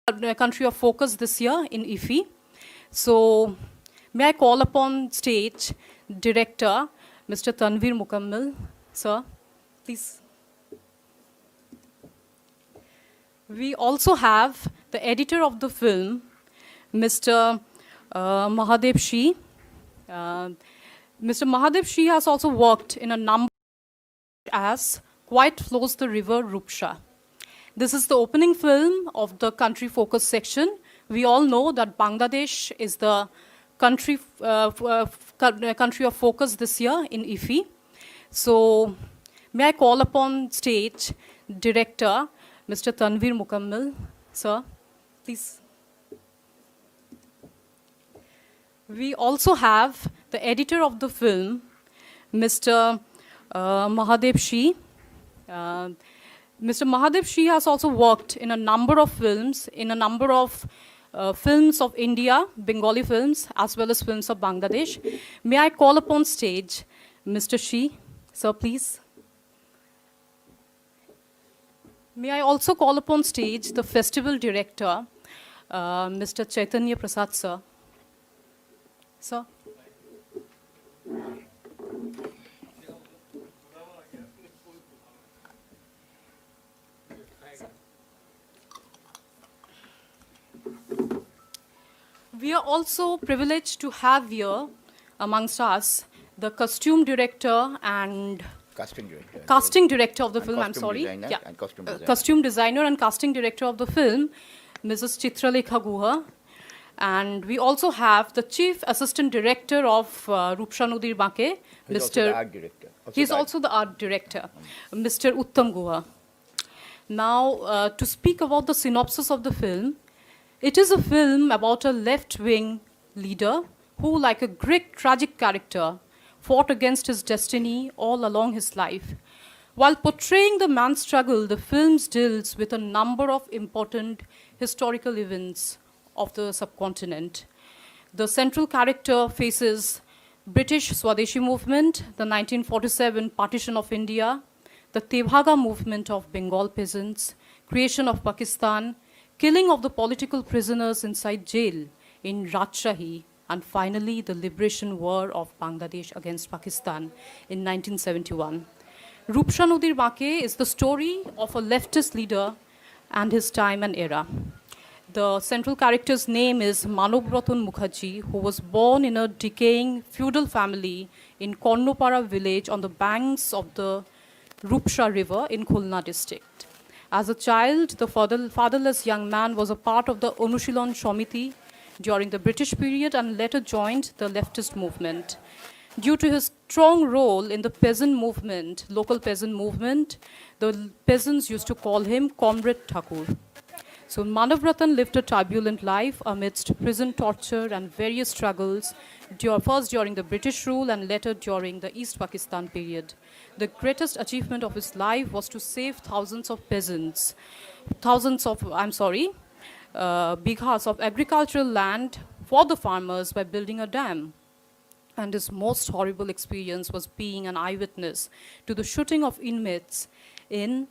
country of focus this year in IFFI. So, may I call upon stage director Mr. Tanveer Mukammal, sir, please. We also have the editor of the film, Mr. Mahadev Shi. Mr. Mahadev Shi has also worked in a number as Quiet Flows the River Rupsha. This is the opening film of the country focus section. We all know that Bangladesh is the country of focus this year in IFFI. So, may I call upon stage director Mr. Tanveer Mukammal, sir, please. We also have the editor of the film, Mr. Mahadev Shi. Mr. Mahadev Shi has also worked in a number of films, films of India, Bengali films, as well as films of Bangladesh. May I call upon stage Mr. Shi, sir, please. May I also call upon stage the festival director, Mr. Chaitanya Prasad, sir. Sir. We are also privileged to have here amongst us the costume director and casting director of the film, I'm sorry. Yeah. Costume designer and casting director of the film, Mrs. Chitralekha Guha. And we also have the chief assistant director of Rupsha Nodir Banke, Mr. He's also the art director, Mr. Uttam Guha. Now, to speak about the synopsis of the film, it is a film about a left-wing leader who, like a great tragic character, fought against his destiny all along his life. While portraying the man's struggle, the film deals with a number of important historical events of the subcontinent. The central character faces British Swadeshi movement, the 1947 partition of India, the Tebhaga movement of Bengal peasants, creation of Pakistan, killing of the political prisoners inside jail in Rajshahi, and finally the liberation war of Bangladesh against Pakistan in 1971. Rupsha Nodir Banke is the story of a leftist leader and his time and era. The central character's name is Manav Ratan Mukherjee, who was born in a decaying feudal family in Kornopara village on the banks of the Rupsha River in Khulna district. As a child, the fatherless young man was a part of the Anushilon Shomiti during the British period and later joined the leftist movement. Due to his strong role in the peasant movement, local peasant movement, the peasants used to call him Comrade Thakur. So Manav Ratan lived a turbulent life amidst prison torture and various struggles, first during the British rule and later during the East Pakistan period. The greatest achievement of his life was to save thousands of peasants, bighas of agricultural land for the farmers by building a dam. And his most horrible experience was being an eyewitness to the shooting of inmates in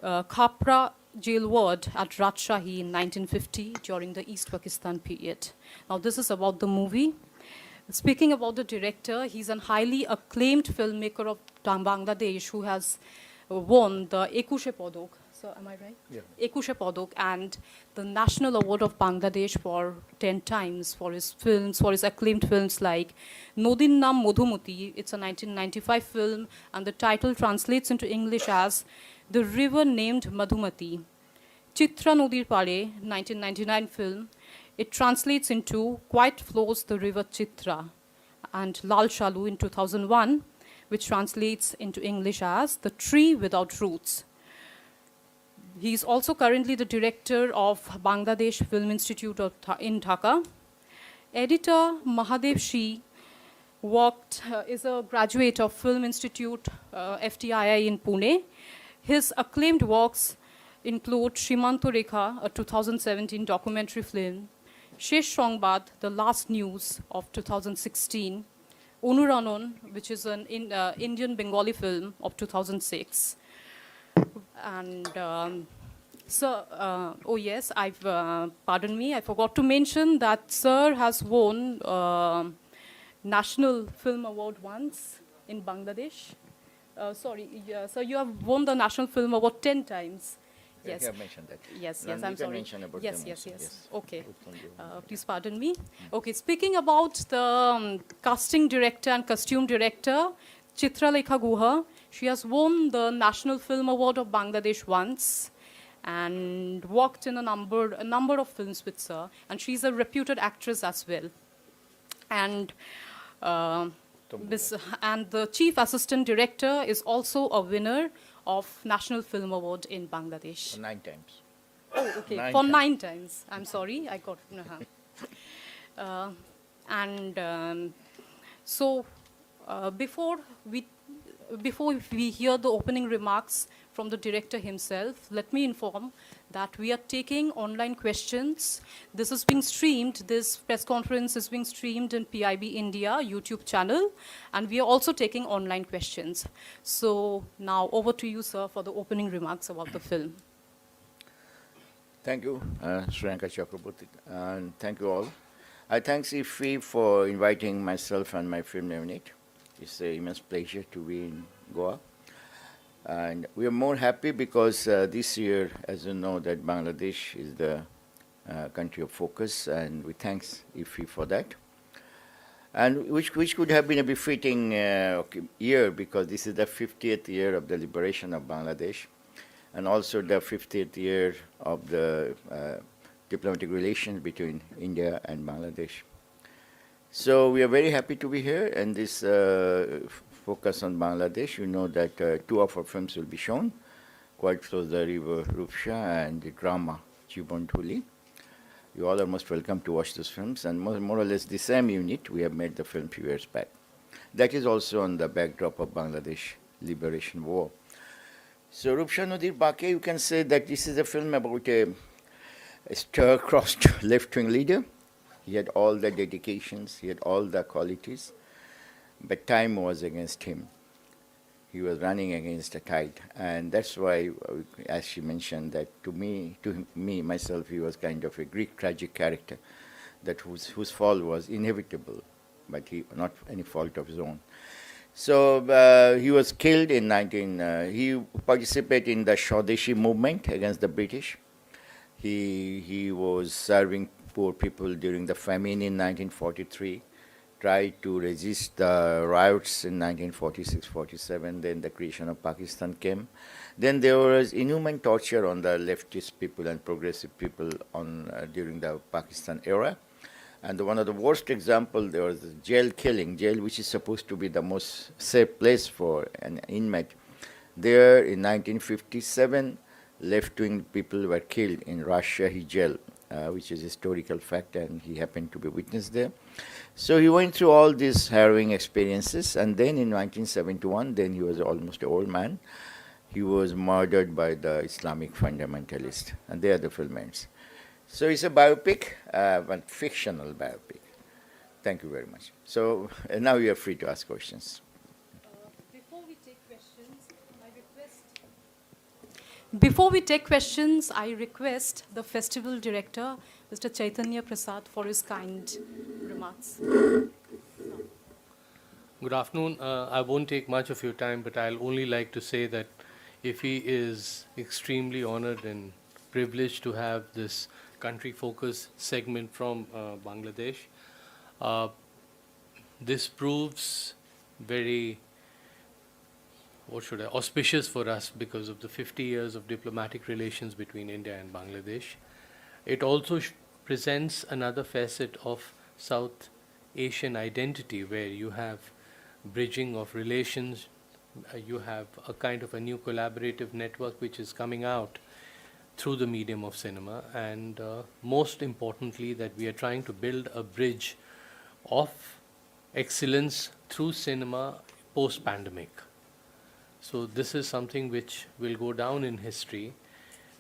Khapra jail ward at Rajshahi in 1950 during the East Pakistan period. Now this is about the movie. Speaking about the director, he's a highly acclaimed filmmaker of Bangladesh who has won the Ekushe Padok. So am I right? Yeah. Ekushe Padok and the National Award of Bangladesh for 10 times for his films, for his acclaimed films like Nodin Nam Modhumati. It's a 1995 film and the title translates into English as The River Named Madhumati. Chitra Nodir Pare, 1999 film. It translates into Quiet Flows the River Chitra. And Lal Shalu in 2001, which translates into English as The Tree Without Roots. He's also currently the director of Bangladesh Film Institute in Dhaka. Editor Mahadev Shi is a graduate of Film Institute, FTII in Pune. His acclaimed works include Shrimanto Rekha, a 2017 documentary film, Shesh Songbad, The Last News of 2016, Onuranon, which is an Indian Bengali film of 2006, and Sir, oh yes, pardon me, I forgot to mention that Sir has won National Film Award once in Bangladesh. Sir, you have won the National Film Award 10 times. Yes. You have mentioned that. Yes, I'm sorry. Mention about yes, them yes, also. yes. Okay. Please pardon me. Okay, speaking about the casting director and costume director, Chitralekha Guha, she has won the National Film Award of Bangladesh once and worked in a number of films with Sir. And she's a reputed actress as well. And and the chief assistant director is also a winner of National Film Award in Bangladesh. 9 times. Oh, okay. For 9 times. I'm sorry. I got. So before we hear the opening remarks from the director himself, let me inform that we are taking online questions. This is being streamed. This press conference is being streamed in PIB India YouTube channel, and we are also taking online questions. So now over to you, sir, for the opening remarks about the film. Thank you, Sriyanka Chakraborty, and thank you all. I thank IFFI for inviting myself and my film unit. It's an immense pleasure to be in Goa. And we are more happy because this year, as you know, that Bangladesh is the country of focus, and we thank IFFI for that. And which could have been a befitting year, because this is the 50th year of the liberation of Bangladesh, and also the 50th year of the diplomatic relations between India and Bangladesh. So we are very happy to be here, and this focus on Bangladesh. You know that 2 of our films will be shown, Quite Close the River Rupsha and the drama Jibon Dhuli. You all are most welcome to watch those films, and more or less the same unit, we have made the film few years back. That is also on the backdrop of Bangladesh Liberation War. So Rupsha Nadir Bake, you can say that this is a film about a star-crossed left-wing leader. He had all the dedications, he had all the qualities, but time was against him. He was running against a tide, and that's why, as she mentioned, that to me, myself, he was kind of a Greek tragic character, that whose fall was inevitable, but not any fault of his own. So he was killed in he participated in the Swadeshi movement against the British. He was serving poor people during the famine in 1943, tried to resist the riots in 1946-47, then the creation of Pakistan came. Then there was inhuman torture on the leftist people and progressive people during the Pakistan era. And one of the worst examples, there was jail killing, which is supposed to be the most safe place for an inmate. There in 1957, left-wing people were killed in Rajshahi jail, which is a historical fact, and he happened to be witness there. So he went through all these harrowing experiences, and then in 1971, then he was almost an old man. He was murdered by the Islamic fundamentalists, and there the film ends. So it's a biopic, but fictional biopic. Thank you very much. So now you are free to ask questions. Before we take questions, I request the festival director, Mr. Chaitanya Prasad, for his kind remarks. Good afternoon. I won't take much of your time, but I'll only like to say that IFFI is extremely honored and privileged to have this country focus segment from Bangladesh. This proves very auspicious for us because of the 50 years of diplomatic relations between India and Bangladesh. It also presents another facet of South Asian identity, where you have bridging of relations, you have a kind of a new collaborative network which is coming out through the medium of cinema, and most importantly that we are trying to build a bridge of excellence through cinema post-pandemic. So this is something which will go down in history,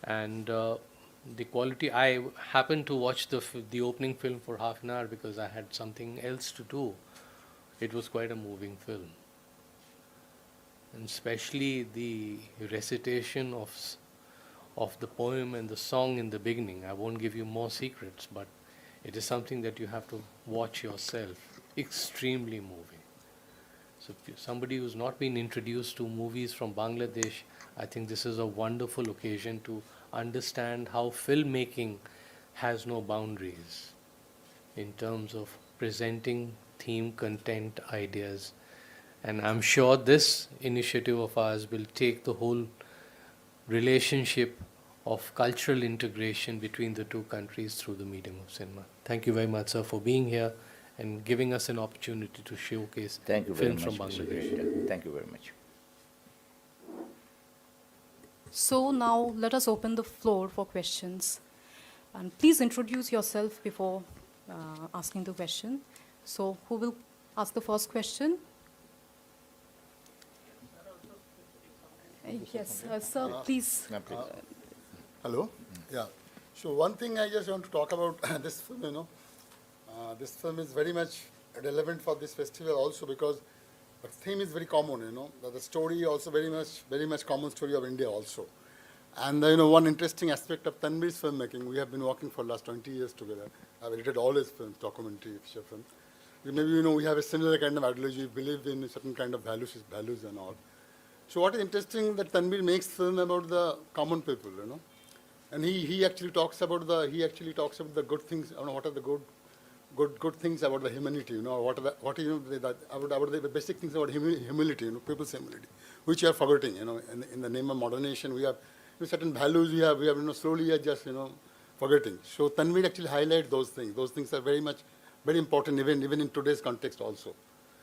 and the quality, I happened to watch the opening film for half an hour because I had something else to do. It was quite a moving film, and especially the recitation of the poem and the song in the beginning. I won't give you more secrets, but it is something that you have to watch yourself. Extremely moving. So if somebody who's not been introduced to movies from Bangladesh, I think this is a wonderful occasion to understand how filmmaking has no boundaries in terms of presenting theme, content, ideas. And I'm sure this initiative of ours will take the whole relationship of cultural integration between the two countries through the medium of cinema. Thank you very much, sir, for being here and giving us an opportunity to showcase films from Bangladesh. Thank you very much. So now let us open the floor for questions. And please introduce yourself before asking the question. So who will ask the first question? Yes, sir, please. Hello? Yeah. So one thing I just want to talk about this film, this film is very much relevant for this festival also because the theme is very common, the story also very much common story of India also. And one interesting aspect of Tanvir's filmmaking, we have been working for the last 20 years together. I've edited all his films, documentary, feature films. Maybe we have a similar kind of ideology, we believe in a certain kind of values and all. So what is interesting that Tanvir makes film about the common people, and he actually talks about the good things, what are the good things about the humanity, about the basic things about humility, people's humility, which we are forgetting, in the name of modernization, we have certain values we have slowly are just, forgetting. So Tanvir actually highlights those things. Those things are very important, even in today's context also.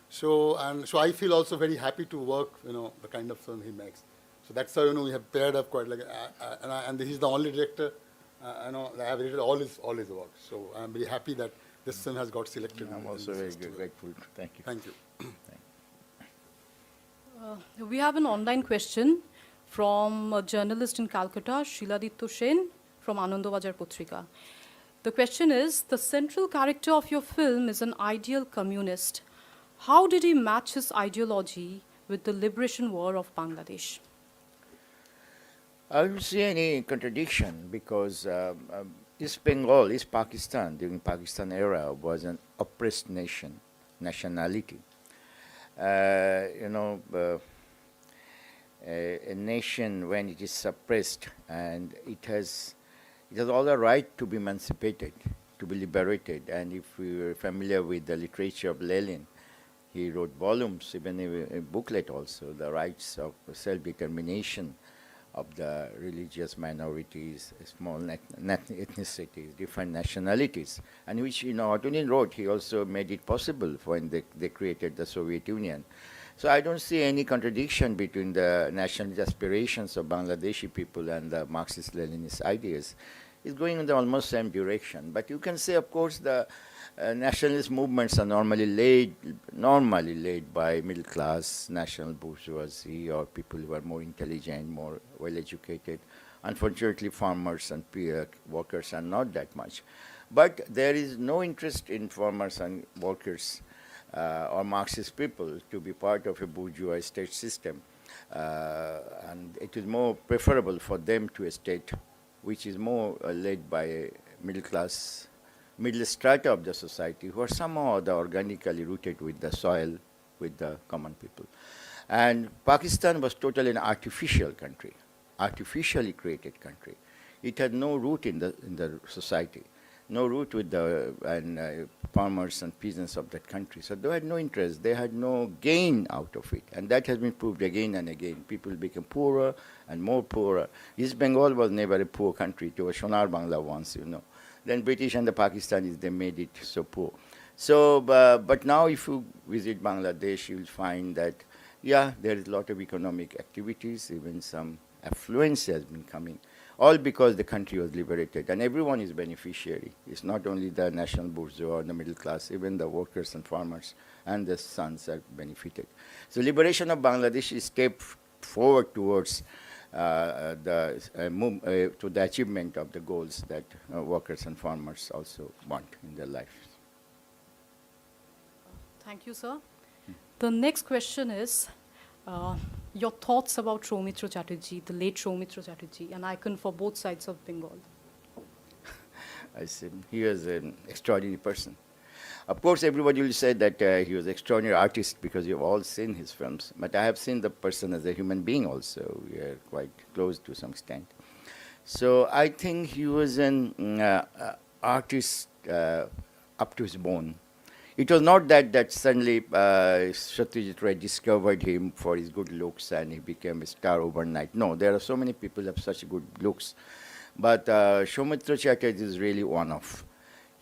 So I feel also very happy to work, the kind of film he makes. So that's how, we have paired up quite like, and he's the only director, that I have edited all his work. So I'm very happy that this film has got selected. I'm also very grateful. Thank you. Thank you. We have an online question from a journalist in Calcutta, Shiladitya Sen from Anandabajar Patrika. The question is, the central character of your film is an ideal communist. How did he match his ideology with the liberation war of Bangladesh? I don't see any contradiction because East Bengal, East Pakistan, during Pakistan era, was an oppressed nationality. A nation when it is suppressed and it has all the right to be emancipated, to be liberated. And if we are familiar with the literature of Lenin, he wrote volumes, even a booklet also, the rights of self-determination of the religious minorities, small ethnicities, different nationalities, and which, not only wrote, he also made it possible when they created the Soviet Union. So I don't see any contradiction between the nationalist aspirations of Bangladeshi people and the Marxist-Leninist ideas. It's going in the almost same direction. But you can say, of course, the nationalist movements are normally led by middle-class national bourgeoisie or people who are more intelligent, more well-educated. Unfortunately, farmers and workers are not that much. But there is no interest in farmers and workers or Marxist people to be part of a bourgeois state system. And it is more preferable for them to a state which is more led by a middle strata of the society who are somehow organically rooted with the soil, with the common people. And Pakistan was totally an artificial country, artificially created country. It had no root in the society, no root with the farmers and peasants of that country. So they had no interest, they had no gain out of it. And that has been proved again and again. People became poorer and more poorer. East Bengal was never a poor country. It was Sonar Bangla once, Then British and the Pakistanis, they made it so poor. So, but now if you visit Bangladesh, you'll find that, yeah, there is a lot of economic activities, even some affluence has been coming, all because the country was liberated. And everyone is beneficiary. It's not only the national bourgeois or the middle class, even the workers and farmers and the sons are benefited. So liberation of Bangladesh is a step forward towards to the achievement of the goals that workers and farmers also want in their lives. Thank you, sir. The next question is, Your thoughts about Soumitra Chatterjee, the late Soumitra Chatterjee, an icon for both sides of Bengal. I said he was an extraordinary person. Of course, everybody will say that he was an extraordinary artist because you've all seen his films. But I have seen the person as a human being also. We are quite close to some extent. So I think he was an artist up to his bone. It was not that suddenly Satyajit Ray discovered him for his good looks and he became a star overnight. No, there are so many people who have such good looks. But Soumitra Chatterjee is really one of.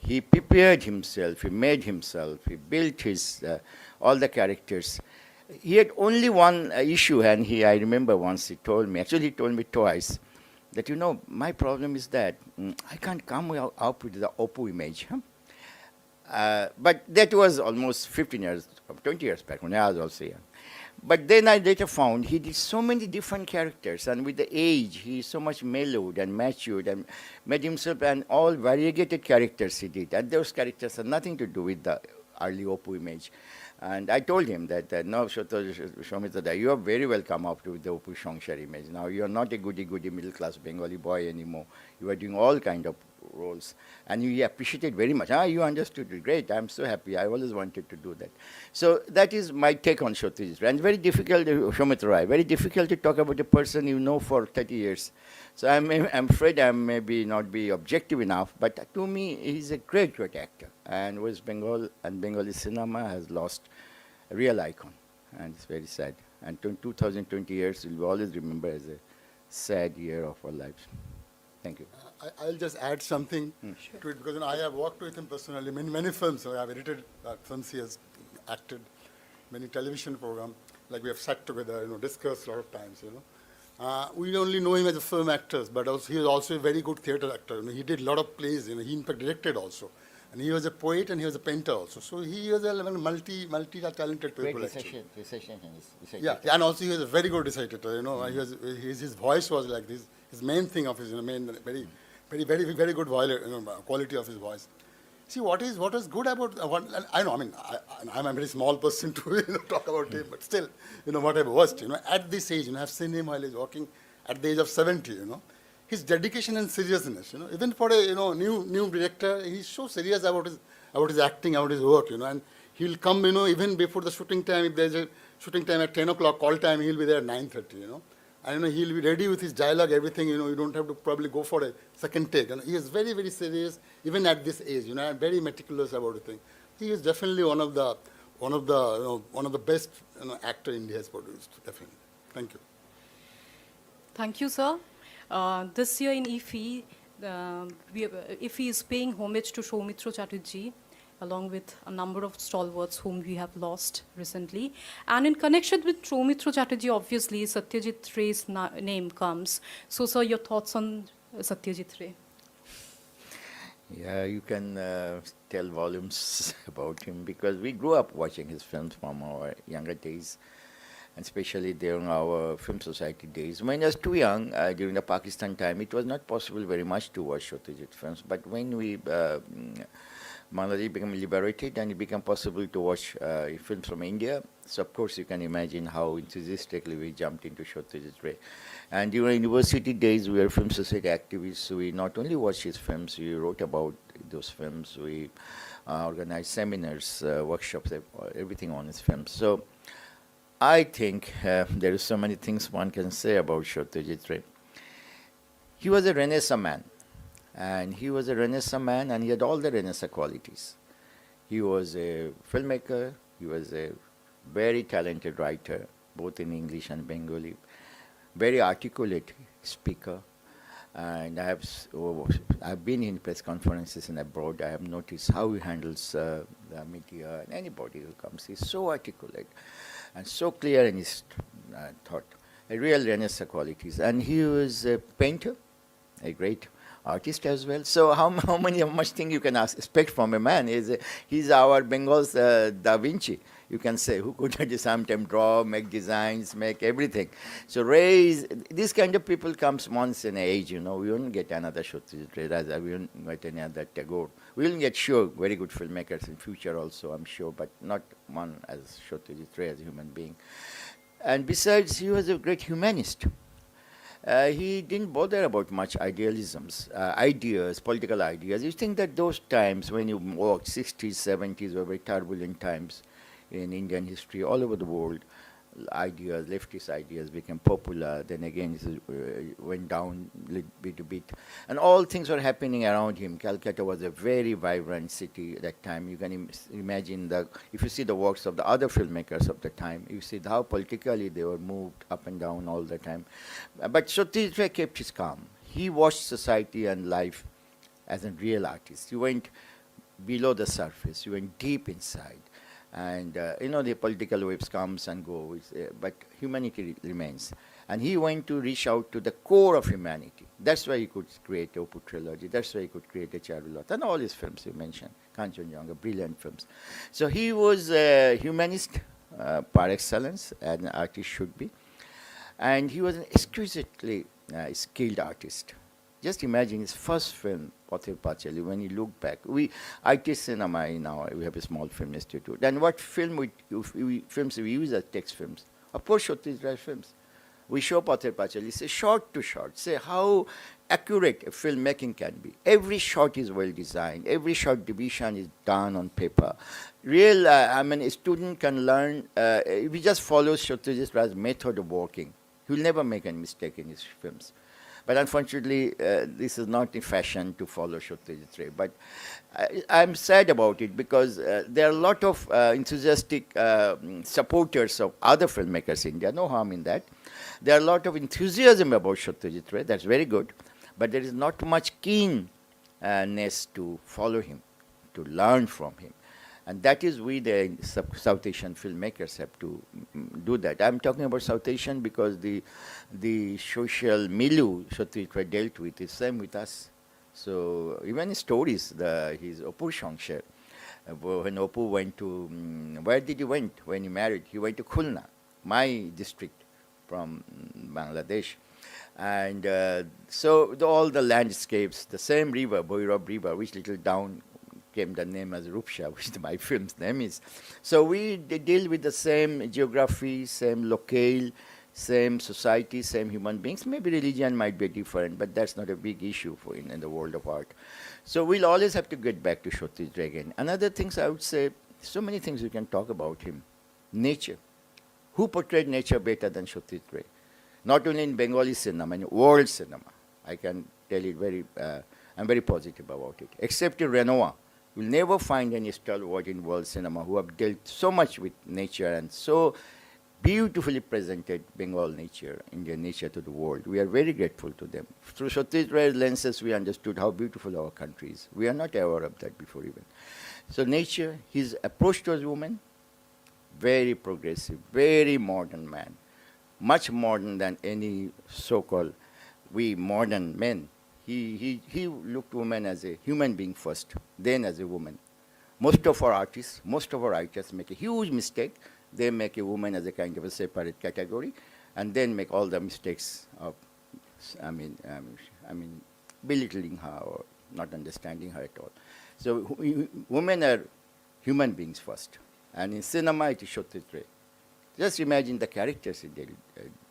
He prepared himself, he made himself, he built his all the characters. He had only one issue, and I remember once he told me, actually he told me twice, that my problem is that I can't come up with the Oppo image. But that was almost 15 years, 20 years back when I was also young. But then I later found he did so many different characters, and with the age, he so much mellowed and matured and made himself and all variegated characters he did. And those characters had nothing to do with the early Oppo image. And I told him that, no, Soumitra, you have very well come up with the Oppo Shongshar image. Now you are not a goody-goody middle-class Bengali boy anymore. You are doing all kind of roles. And you appreciate it very much. You understood it. Great. I'm so happy. I always wanted to do that. So that is my take on Satyajit Ray. And very difficult, Soumitra Ray, very difficult to talk about a person you know for 30 years. So I'm afraid I maybe not be objective enough, but to me, he's a great, great actor. And West Bengal and Bengali cinema has lost a real icon. And it's very sad. And 2020 years will always remember as a sad year of our lives. Thank you. I'll just add something to it because I have worked with him personally. Many films. So I have edited films he has acted, many television programs. Like we have sat together, discussed a lot of times. We only know him as a film actor, but also he was also a very good theatre actor. He did a lot of plays. He in fact directed also, and he was a poet and he was a painter also. So he was a multi-talented people actually. Yeah, and also he was a very good recitator. His voice was like this. His main thing of his, very good quality of his voice. See, what is good about, I'm a very small person to talk about him, but still, what I've watched, at this age, I've seen him while he's working at the age of 70, his dedication and seriousness, even for a, new director, he's so serious about his acting, about his work, and he'll come, even before the shooting time, if there's a shooting time at 10 o'clock, call time, he'll be there at 9:30, And he'll be ready with his dialogue, everything. You don't have to probably go for a second take. He is very, very serious, even at this age. And very meticulous about the thing. He is definitely one of the best actor India has produced. Definitely. Thank you. Thank you, sir. This year in IFFI, IFFI is paying homage to Soumitra Chatterjee, along with a number of stalwarts whom we have lost recently. And in connection with Soumitra Chatterjee, obviously, Satyajit Ray's name comes. So, sir, your thoughts on Satyajit Ray? Yeah, you can tell volumes about him because we grew up watching his films from our younger days, and especially during our Film Society days. When I was too young, during the Pakistan time, it was not possible very much to watch Satyajit films. But when Bangladesh became liberated and it became possible to watch films from India. So, of course, you can imagine how enthusiastically we jumped into Satyajit Ray. And during university days, we were film society activists. We not only watched his films, we wrote about those films. We organized seminars, workshops, everything on his films. So, I think there are so many things one can say about Satyajit Ray. He was a Renaissance man. And he was a Renaissance man, and he had all the Renaissance qualities. He was a filmmaker, he was a very talented writer, both in English and Bengali, very articulate speaker. And I've been in press conferences and abroad. I have noticed how he handles the media and anybody who comes. He's so articulate and so clear in his thought, a real Renaissance qualities. And he was a painter, a great artist as well. So how much thing you can expect from a man? He's our Bengal's Da Vinci, you can say, who could sometimes draw, make designs, make everything. So Ray, this kind of people comes once in an age, We won't get another Satyajit Ray, we won't get any other Tagore. We will get sure very good filmmakers in future also, I'm sure, but not one as Satyajit Ray as a human being. And besides, he was a great humanist. He didn't bother about much ideas, political ideas. You think that those times when you walked, 60s, 70s, were very turbulent times in Indian history all over the world. Leftist ideas became popular, then again went down little bit to bit. And all things were happening around him. Calcutta was a very vibrant city at that time. You can imagine if you see the works of the other filmmakers of the time, you see how politically they were moved up and down all the time. But Satyajit Ray kept his calm. He watched society and life as a real artist. He went below the surface. He went deep inside. And, the political waves comes and goes, but humanity remains. And he went to reach out to the core of humanity. That's why he could create a Opus trilogy. That's why he could create a Charulata. And all his films you mentioned, Kanchenjunga, brilliant films. So he was a humanist par excellence, as an artist should be. And he was an exquisitely skilled artist. Just imagine his first film, Pather Pachali, when you look back. I teach cinema now, we have a small film institute. And what films we use as text films? Of course, Satyajit Ray films. We show Pather Pachali, say shot to shot, say how accurate a filmmaking can be. Every shot is well designed. Every shot division is done on paper. A student can learn, if he just follows Satyajit Ray's method of working, he will never make any mistake in his films. But unfortunately, this is not in fashion to follow Satyajit Ray. But I'm sad about it because there are a lot of enthusiastic supporters of other filmmakers in India. No harm in that. There are a lot of enthusiasm about Satyajit Ray. That's very good. But there is not much keenness to follow him, to learn from him. And that is the South Asian filmmakers have to do that. I'm talking about South Asian because the social milieu Satyajit Ray dealt with is same with us. So even his stories, his Opus Shangsher, when Opus went to, where did he went when he married? He went to Khulna, my district from Bangladesh. And so all the landscapes, the same river, Bhairab River, which little down came the name as Rupsha, which my film's name is. So we deal with the same geography, same locale, same society, same human beings. Maybe religion might be different, but that's not a big issue in the world of art. So we'll always have to get back to Satyajit Ray again. Another things I would say, so many things we can talk about him. Nature. Who portrayed nature better than Satyajit Ray? Not only in Bengali cinema, in world cinema. I can tell it I'm very positive about it. Except in Renoir. You'll never find any stalwart in world cinema who have dealt so much with nature and so beautifully presented Bengal nature, Indian nature to the world. We are very grateful to them. Through Satyajit Ray's lenses, we understood how beautiful our country is. We are not aware of that before even. So nature, his approach towards women, very progressive, very modern man. Much modern than any so-called we modern men. He looked women as a human being first, then as a woman. Most of our artists, most of our writers make a huge mistake. They make a woman as a kind of a separate category, and then make all the mistakes of, belittling her or not understanding her at all. So women are human beings first, and in cinema it is Satyajit Ray. Just imagine the characters he dealt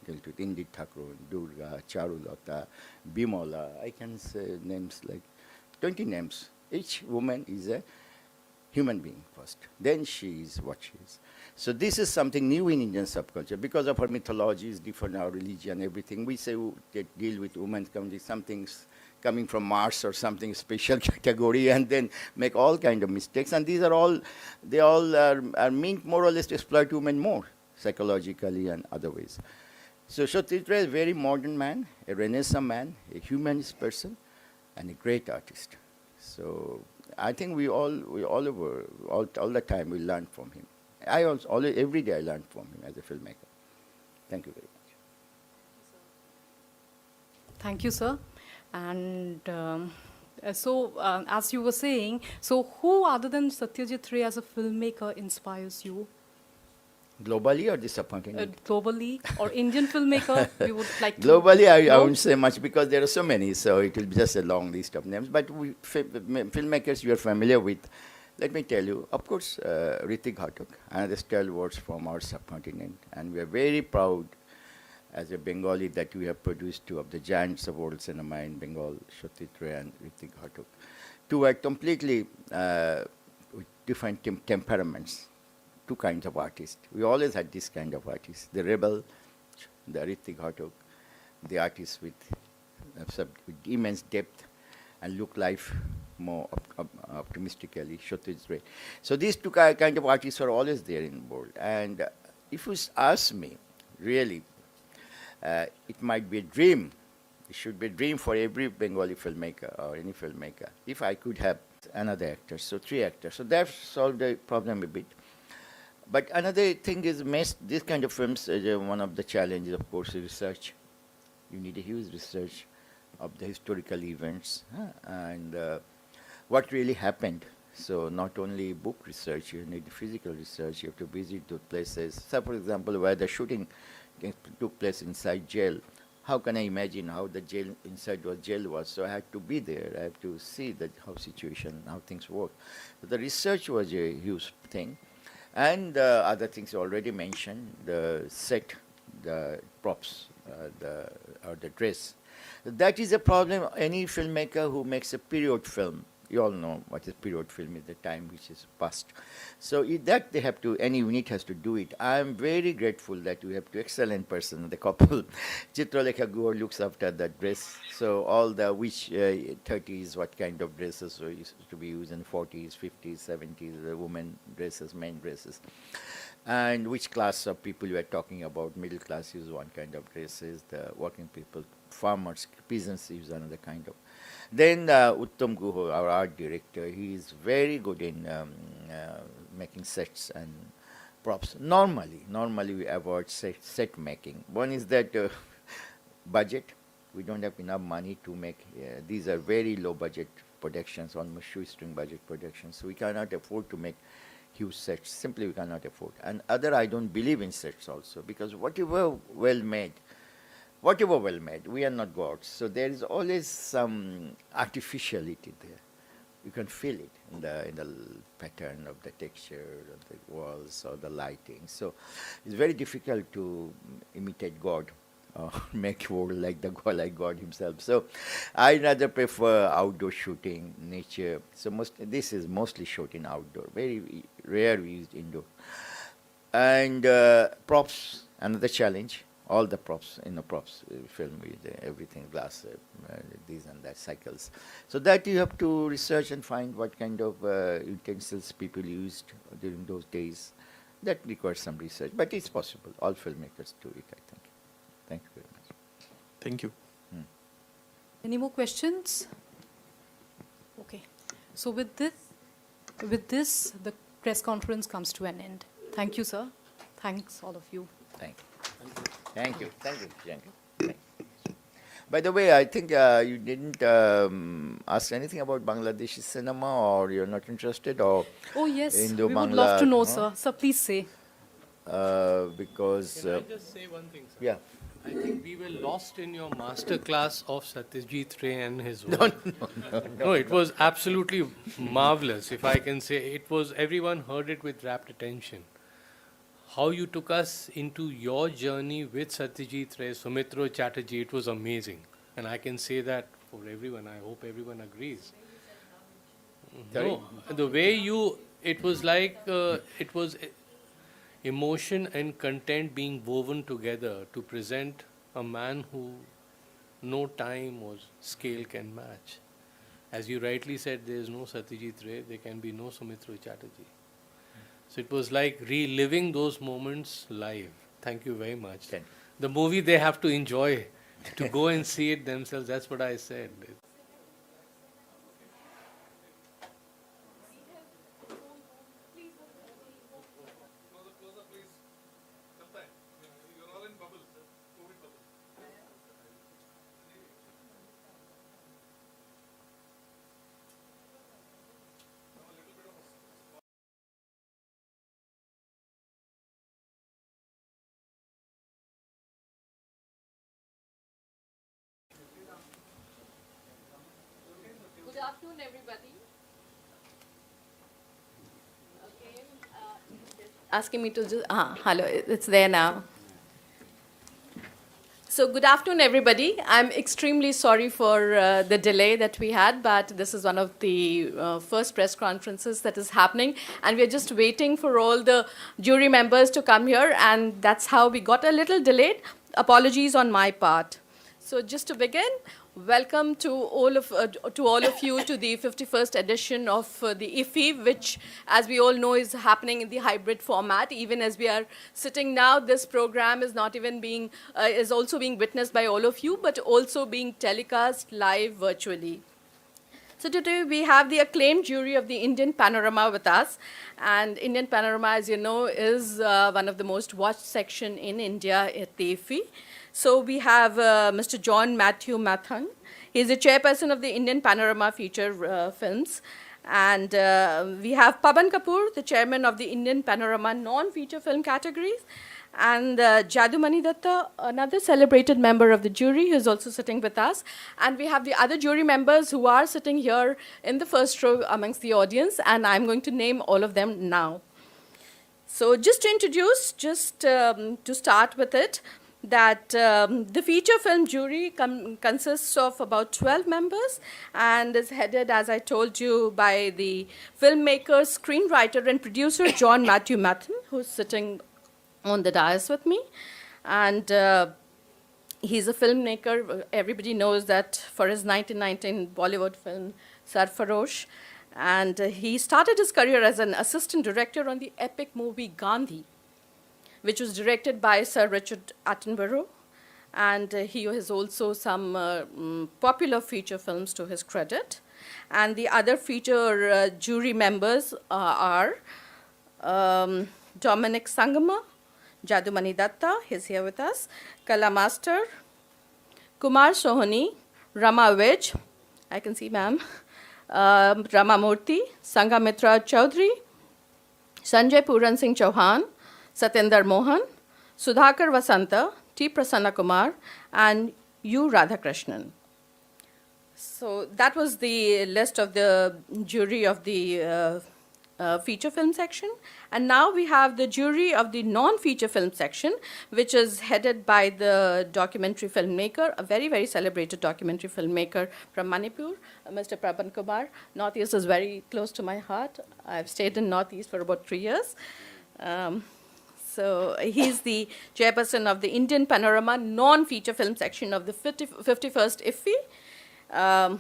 with: Indit Thakur, Durga, Charulata, Bimola. I can say names like 20 names. Each woman is a human being first. Then she is what she is. So this is something new in Indian subculture. Because of our mythology is different, our religion, everything. We say they deal with women, something's coming from Mars or something special category, and then make all kind of mistakes. And these are all, they all are meant more or less to exploit women more, psychologically and other ways. So Satyajit Ray is a very modern man, a Renaissance man, a humanist person, and a great artist. So I think we all the time we learn from him. I also every day I learn from him as a filmmaker. Thank you very much. Thank you, sir. And as you were saying, so who other than Satyajit Ray as a filmmaker inspires you? Globally or disappointingly? Globally or Indian filmmaker you would like to Globally, I won't say much because there are so many, so it will be just a long list of names. But filmmakers you are familiar with, Let me tell you, of course, Ritik Ghatak, another stalwart from our subcontinent, and we are very proud as a Bengali that we have produced two of the giants of world cinema in Bengal, Satyajit Ray and Ritik Ghatak. Two are completely with different temperaments, two kinds of artists. We always had this kind of artists, the rebel, the Ritik Ghatak, the artist with immense depth and look life more optimistically, Satyajit Ray. So these two kind of artists are always there in the world. And if you ask me, really, it might be a dream. It should be a dream for every Bengali filmmaker or any filmmaker. If I could have another actor, so 3 actors. So that solved the problem a bit. But another thing is, this kind of films, one of the challenges, of course, is research. You need a huge research of the historical events and what really happened. So not only book research, you need physical research. You have to visit those places. So, for example, where the shooting took place inside jail, how can I imagine how the jail inside was jail was? So I had to be there. I have to see how situation, how things work. So the research was a huge thing. And other things already mentioned, the set, the props, or the dress. That is a problem. Any filmmaker who makes a period film, you all know what is period film is, the time which is past. So that they have to, any unit has to do it. I am very grateful that we have two excellent persons, the couple. Chitralekha Guha looks after that dress. So all the which 30s, what kind of dresses were used to be used in 40s, 50s, 70s, the women dresses, men dresses. And which class of people you are talking about. Middle class use one kind of dresses, the working people, farmers, peasants use another kind of. Then Uttam Guho, our art director, he is very good in making sets and props. Normally we avoid set making. One is that budget. We don't have enough money to make, these are very low budget productions, almost shoestring budget productions. So we cannot afford to make huge sets. Simply we cannot afford. And other, I don't believe in sets also, because whatever well made, we are not gods. So there is always some artificiality there. You can feel it in the pattern of the texture of the walls or the lighting. So it's very difficult to imitate God or make world like God himself. So I rather prefer outdoor shooting, nature. So this is mostly shot in outdoor. Very rare we used indoor. And props, another challenge. All the props, props, film with everything, glass, these and that, cycles. So that you have to research and find what kind of utensils people used during those days. That requires some research, but it's possible. All filmmakers do it, I think. Thank you very much. Thank you. Any more questions? Okay. So with this, the press conference comes to an end. Thank you, sir. Thanks, all of you. Thank you. Thank you. Thank you. Thank you. By the way, I think you didn't ask anything about Bangladeshi cinema, or you're not interested, or Oh yes, Indo we would Bangla, love to know, sir. Sir, please say. Because Can I just say one thing, sir? yeah. I think we were lost in your master class of Satyajit Ray and his work. No, it was absolutely marvelous, if I can say. It was, everyone heard it with rapt attention. How you took us into your journey with Satyajit Ray, Sumitra Chatterjee, it was amazing. And I can say that for everyone. I hope everyone agrees. No, the way it was like, it was emotion and content being woven together to present a man who no time or scale can match. As you rightly said, there is no Satyajit Ray, there can be no Sumitra Chatterjee. So it was like reliving those moments live. Thank you very much. Thank you. The movie they have to enjoy, to go and see it themselves. That's what I said. Good afternoon, everybody. asking me to just, hello, it's there now. So good afternoon, everybody. I'm extremely sorry for the delay that we had, but this is one of the first press conferences that is happening, and we're just waiting for all the jury members to come here, and that's how we got a little delayed. Apologies on my part. So just to begin, welcome to all of you to the 51st edition of the IFFI, which, as we all know, is happening in the hybrid format. Even as we are sitting now, this program is not even being is also being witnessed by all of you, but also being telecast live virtually. So today we have the acclaimed jury of the Indian Panorama with us, and Indian Panorama, as you know, is one of the most watched section in India at the IFFI. So we have Mr. John Matthew Mathang. He is the chairperson of the Indian Panorama Feature Films. And we have Pavan Kapoor, the chairman of the Indian Panorama non-feature film categories. And Jadumani Datta, another celebrated member of the jury, who is also sitting with us. And we have the other jury members who are sitting here in the first row amongst the audience. And I'm going to name all of them now. So just to introduce, to start with it, that the feature film jury consists of about 12 members and is headed, as I told you, by the filmmaker, screenwriter, and producer John Matthew Mathang, who's sitting on the dais with me. And he's a filmmaker. Everybody knows that for his 1919 Bollywood film, Sarfarosh. And he started his career as an assistant director on the epic movie Gandhi, which was directed by Sir Richard Attenborough, and he has also some popular feature films to his credit. And the other feature jury members are Dominic Sangama, Jadumani Datta, he's here with us, Kala Master, Kumar Sohani, Rama Vij, I can see ma'am, Rama Murthy, Sangamitra Chaudhary, Sanjay Puran Singh Chauhan, Satyendra Mohan, Sudhakar Vasanta, T. Prasanna Kumar, and U. Radhakrishnan. So that was the list of the jury of the feature film section. And now we have the jury of the non-feature film section, which is headed by the documentary filmmaker, a very, very celebrated documentary filmmaker from Manipur, Mr. Prabhan Kumar. Northeast is very close to my heart. I've stayed in Northeast for about 3 years. So he's the chairperson of the Indian Panorama non-feature film section of the 51st IFFI.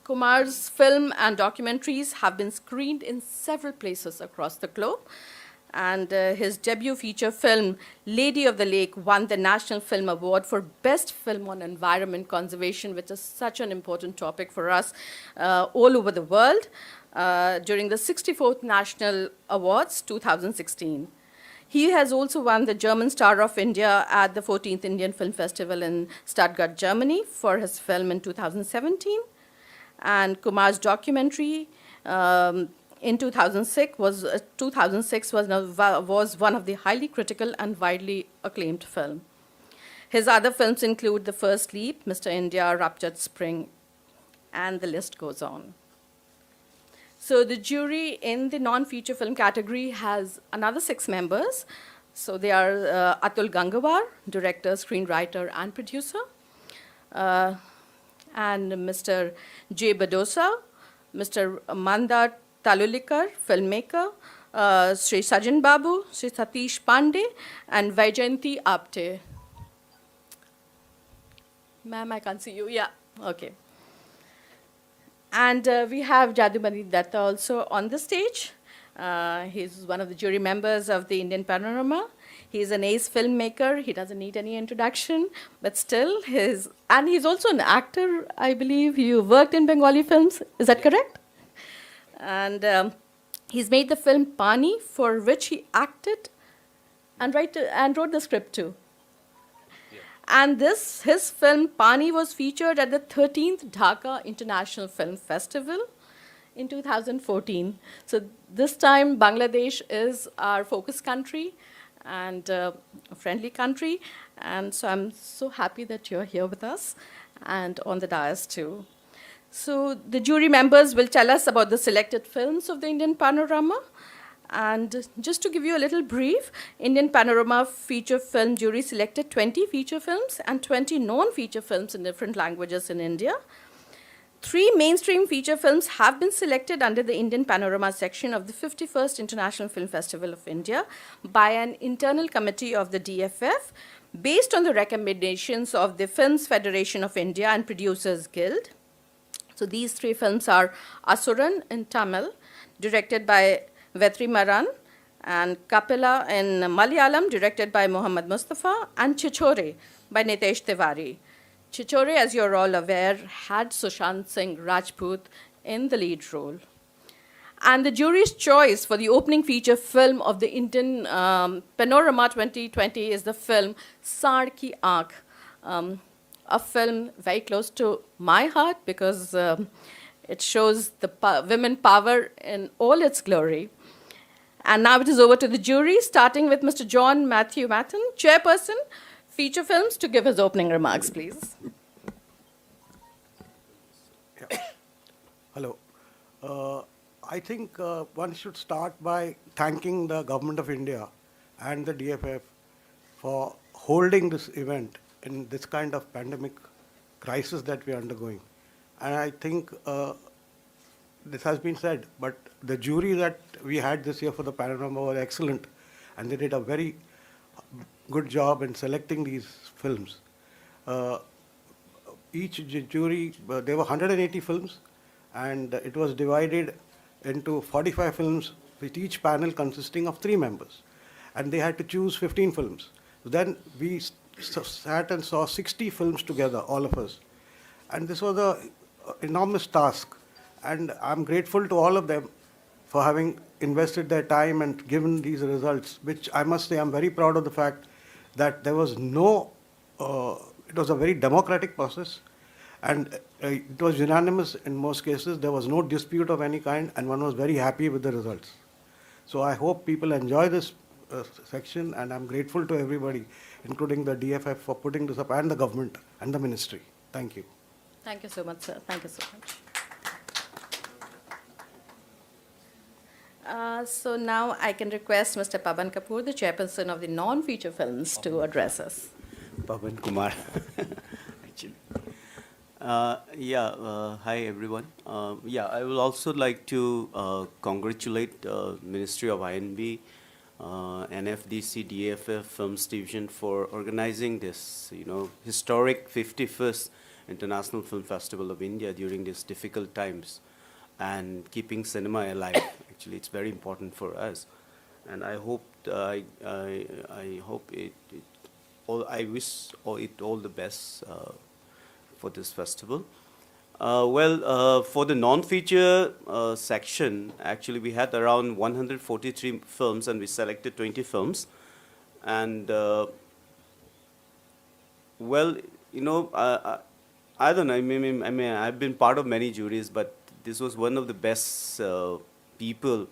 Kumar's film and documentaries have been screened in several places across the globe. And his debut feature film, Lady of the Lake, won the National Film Award for Best Film on Environment Conservation, which is such an important topic for us all over the world, during the 64th National Awards 2016. He has also won the German Star of India at the 14th Indian Film Festival in Stuttgart, Germany for his film in 2017. And Kumar's documentary in 2006 was one of the highly critical and widely acclaimed film. His other films include The First Leap, Mr. India, Ruptured Spring, and the list goes on. So the jury in the non-feature film category has another 6 members. So they are Atul Gangawar, director, screenwriter, and producer, and Mr. J. Badosa, Mr. Mandar Talulikar, filmmaker, Sri Sajan Babu, Sri Satish Pandey, and Vaijayanti Apte. Ma'am, I can't see you. Yeah, okay. And we have Jadumani Datta also on the stage. He's one of the jury members of the Indian Panorama. He's an ace filmmaker. He doesn't need any introduction, but still, he's also an actor, I believe. You worked in Bengali films, is that correct? And he's made the film Pani, for which he acted and wrote the script too. And his film Pani was featured at the 13th Dhaka International Film Festival in 2014. So this time Bangladesh is our focus country and a friendly country. And so I'm so happy that you're here with us and on the dais too. So the jury members will tell us about the selected films of the Indian Panorama. And just to give you a little brief, Indian Panorama feature film jury selected 20 feature films and 20 non-feature films in different languages in India. 3 mainstream feature films have been selected under the Indian Panorama section of the 51st International Film Festival of India by an internal committee of the DFF based on the recommendations of the Films Federation of India and Producers Guild. So these 3 films are Asuran in Tamil, directed by Vetri Maran, and Kapila in Malayalam, directed by Muhammad Mustafa, and Chichore by Nitesh Tiwari. Chichore, as you're all aware, had Sushant Singh Rajput in the lead role. And the jury's choice for the opening feature film of the Indian Panorama 2020 is the film Saad Ki Aankh, a film very close to my heart because it shows the women power in all its glory. And now it is over to the jury, starting with Mr. John Matthew Matten, Chairperson, Feature Films, to give his opening remarks, please. Yeah. Hello. I think one should start by thanking the Government of India and the DFF for holding this event in this kind of pandemic crisis that we are undergoing. And I think this has been said, but the jury that we had this year for the Panorama was excellent, and they did a very good job in selecting these films. Each jury, there were 180 films, and it was divided into 45 films, with each panel consisting of 3 members. And they had to choose 15 films. Then we sat and saw 60 films together, all of us. And this was an enormous task. And I'm grateful to all of them for having invested their time and given these results, which I must say I'm very proud of the fact that there was no, it was a very democratic process, and it was unanimous in most cases. There was no dispute of any kind, and one was very happy with the results. So I hope people enjoy this section, and I'm grateful to everybody, including the DFF, for putting this up, and the government and the ministry. Thank you. Thank you so much, sir. Thank you so much. So now I can request Mr. Pavan Kapoor, the chairperson of the non-feature films, to address us. Pavan Kumar, actually. Hi everyone. I will also like to congratulate Ministry of INB, NFDC, DFF Films Division for organizing this, historic 51st International Film Festival of India during these difficult times, and keeping cinema alive. Actually, it's very important for us, and I hope I wish it all the best for this festival. For the non-feature section, actually we had around 143 films, and we selected 20 films. And I don't know. I mean, I've been part of many juries, but this was one of the best people.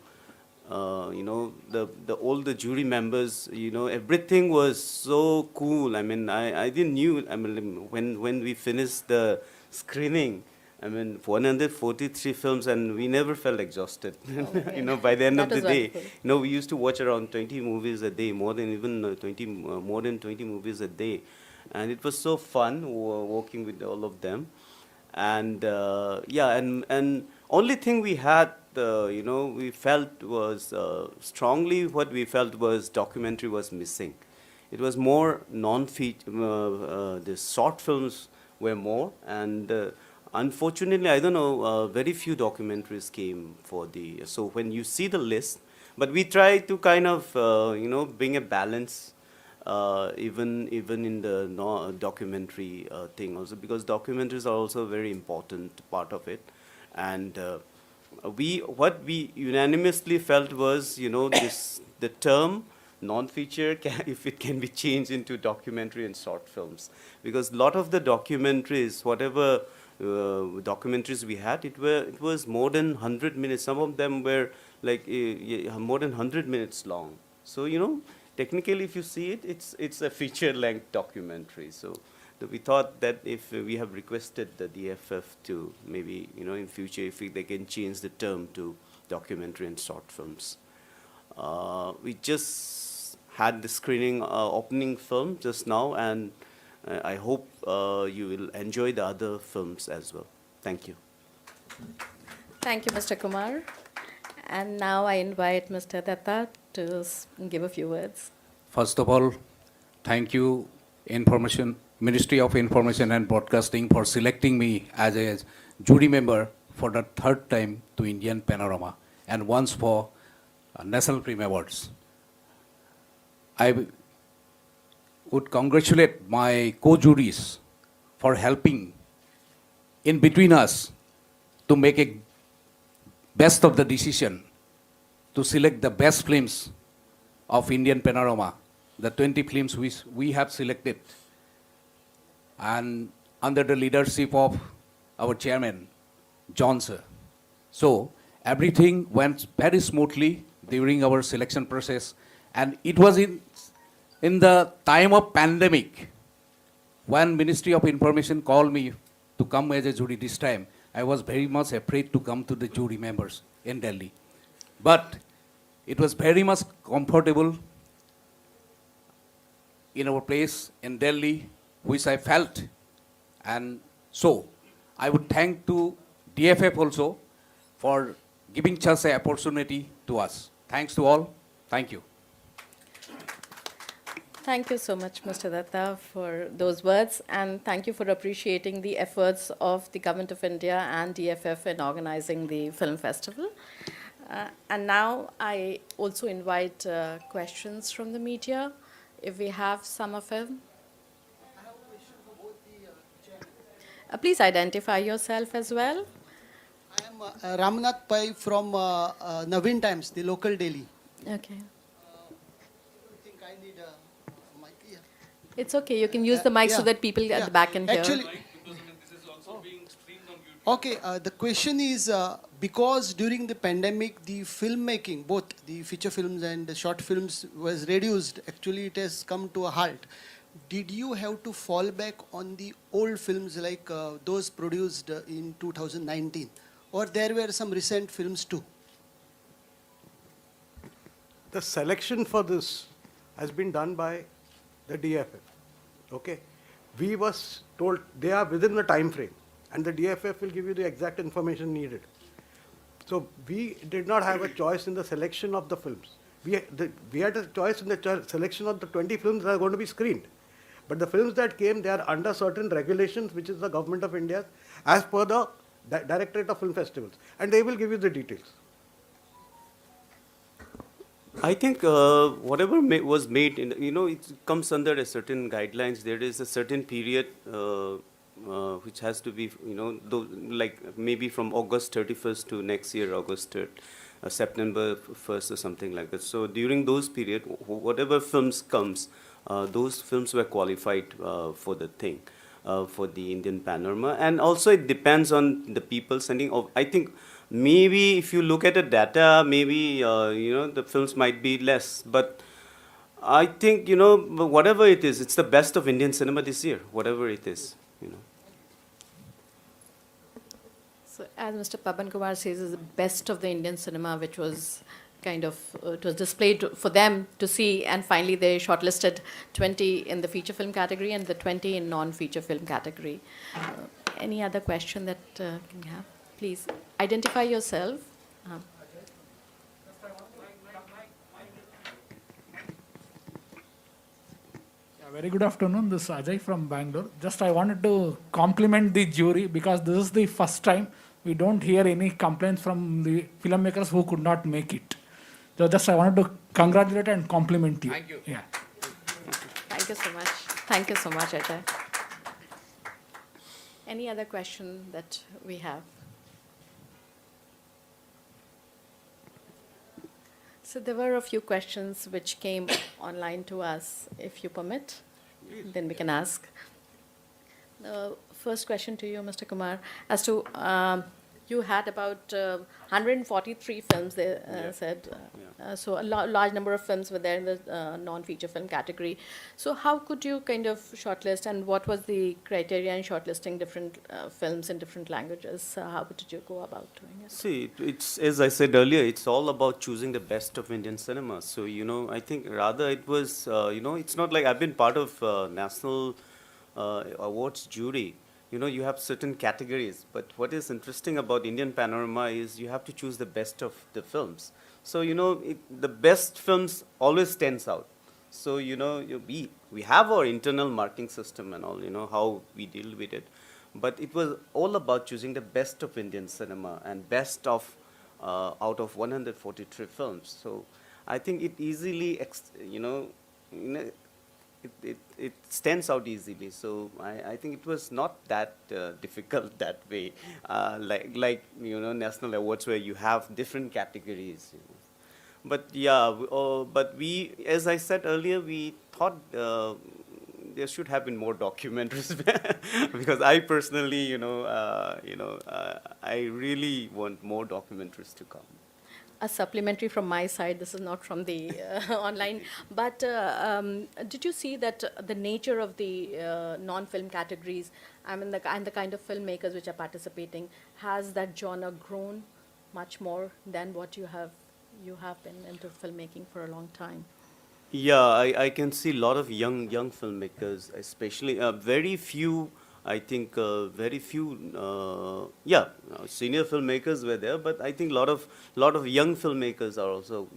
All the jury members, everything was so cool. I mean, I didn't knew. I mean, when we finished the screening, 143 films, and we never felt exhausted. Okay. By the end That of the was day, wonderful. we used to watch around 20 movies a day, more than 20 movies a day, and it was so fun working with all of them. And and only thing we had, we felt was strongly what we felt was documentary was missing. It was more non-feature. The short films were more, and unfortunately, I don't know, very few documentaries came for the. So when you see the list, but we try to kind of bring a balance. Even in the documentary thing also, because documentaries are also a very important part of it. And what we unanimously felt was, the term non-feature, if it can be changed into documentary and short films, because a lot of the documentaries, whatever documentaries we had, it was more than 100 minutes. Some of them were like more than 100 minutes long. So technically, if you see it, it's a feature-length documentary. So we thought that if we have requested the DFF to maybe, in future, if they can change the term to documentary and short films. We just had the screening opening film just now, and I hope you will enjoy the other films as well. Thank you. Thank you, Mr. Kumar. And now I invite Mr. Datta to give a few words. First of all, thank you, Ministry of Information and Broadcasting, for selecting me as a jury member for the third time to Indian Panorama and once for National Film Awards. I would congratulate my co-juries for helping in between us to make a best of the decision to select the best films of Indian Panorama, the 20 films which we have selected, and under the leadership of our chairman, John sir. So everything went very smoothly during our selection process, and it was in the time of pandemic when Ministry of Information called me to come as a jury this time. I was very much afraid to come to the jury members in Delhi. But it was very much comfortable in our place in Delhi, which I felt. And so I would thank to DFF also for giving such an opportunity to us. Thanks to all. Thank you. Thank you so much, Mr. Datta, for those words, and thank you for appreciating the efforts of the Government of India and DFF in organizing the film festival. And now I also invite questions from the media, if we have some of them. I have a question for both the chairmen. Please identify yourself as well. I am Ramnath Pai from Navin Times, the local daily. Okay. I think I need a mic here. It's okay, you can use the mic so that people at the back can hear. Actually, okay, the question is, because during the pandemic, the filmmaking, both the feature films and the short films was reduced, actually it has come to a halt. Did you have to fall back on the old films like those produced in 2019? Or there were some recent films too? The selection for this has been done by the DFF. Okay, we was told they are within the time frame, and the DFF will give you the exact information needed. So we did not have a choice in the selection of the films. We had a choice in the selection of the 20 films that are going to be screened. But the films that came, they are under certain regulations, which is the Government of India, as per the Directorate of Film Festivals, and they will give you the details. I think whatever was made, it comes under a certain guidelines. There is a certain period which has to be, like maybe from August 31st to next year, August 3rd, September 1st or something like that. So during those period, whatever films comes, those films were qualified for the thing, for the Indian Panorama. And also it depends on the people sending. I think maybe if you look at the data, maybe, the films might be less. But I think, whatever it is, it's the best of Indian cinema this year, whatever it is, So as Mr. Pavan Kumar says, it's the best of the Indian cinema, which was kind of, it was displayed for them to see, and finally they shortlisted 20 in the feature film category and the 20 in non-feature film category. Any other question that can have? Please identify yourself. Very good afternoon. This is Ajay from Bangalore. Just I wanted to compliment the jury because this is the first time we don't hear any complaints from the filmmakers who could not make it. So just I wanted to congratulate and compliment you. Thank you. Yeah. Thank you so much. Thank you so much, Ajay. Any other question that we have? So there were a few questions which came online to us. If you permit, then we can ask. The first question to you, Mr. Kumar, as to You had about 143 films, they said. So a large number of films were there in the non-feature film category. So how could you kind of shortlist, and what was the criteria in shortlisting different films in different languages? How did you go about doing it? See, it's, as I said earlier, it's all about choosing the best of Indian cinema. So, I think rather it was, it's not like I've been part of national awards jury. You have certain categories, but what is interesting about Indian Panorama is you have to choose the best of the films. So, the best films always stands out. So, we have our internal marking system and all, how we deal with it. But it was all about choosing the best of Indian cinema and best of out of 143 films. So I think it easily, it stands out easily. So I think it was not that difficult that way, like national awards where you have different categories. But yeah, but we, as I said earlier, we thought there should have been more documentaries because I personally, I really want more documentaries to come. A supplementary from my side, this is not from the online, but did you see that the nature of the non-film categories, and the kind of filmmakers which are participating, has that genre grown much more than what you have been into filmmaking for a long time? Yeah, I can see a lot of young filmmakers, especially very few. I think very few. Senior filmmakers were there, but I think lot of young filmmakers are also.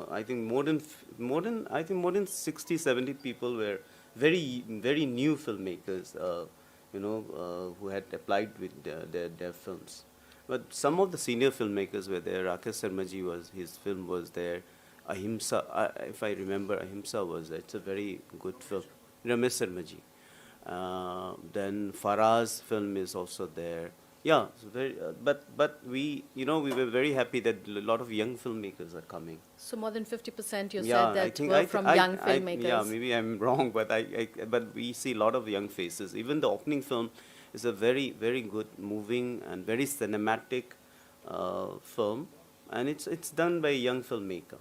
I think more than 60, 70 people were very new filmmakers. Who had applied with their films. But some of the senior filmmakers were there. Rakesh Sharmaji his film was there. Ahimsa, if I remember, Ahimsa was there. It's a very good film. Ramesh Sharmaji. Then Faraz film is also there. Yeah, but we were very happy that a lot of young filmmakers are coming. So more than 50% you said that were from young filmmakers. Yeah, maybe I'm wrong, but but we see a lot of young faces. Even the opening film is a very good, moving and very cinematic film, and it's done by a young filmmaker.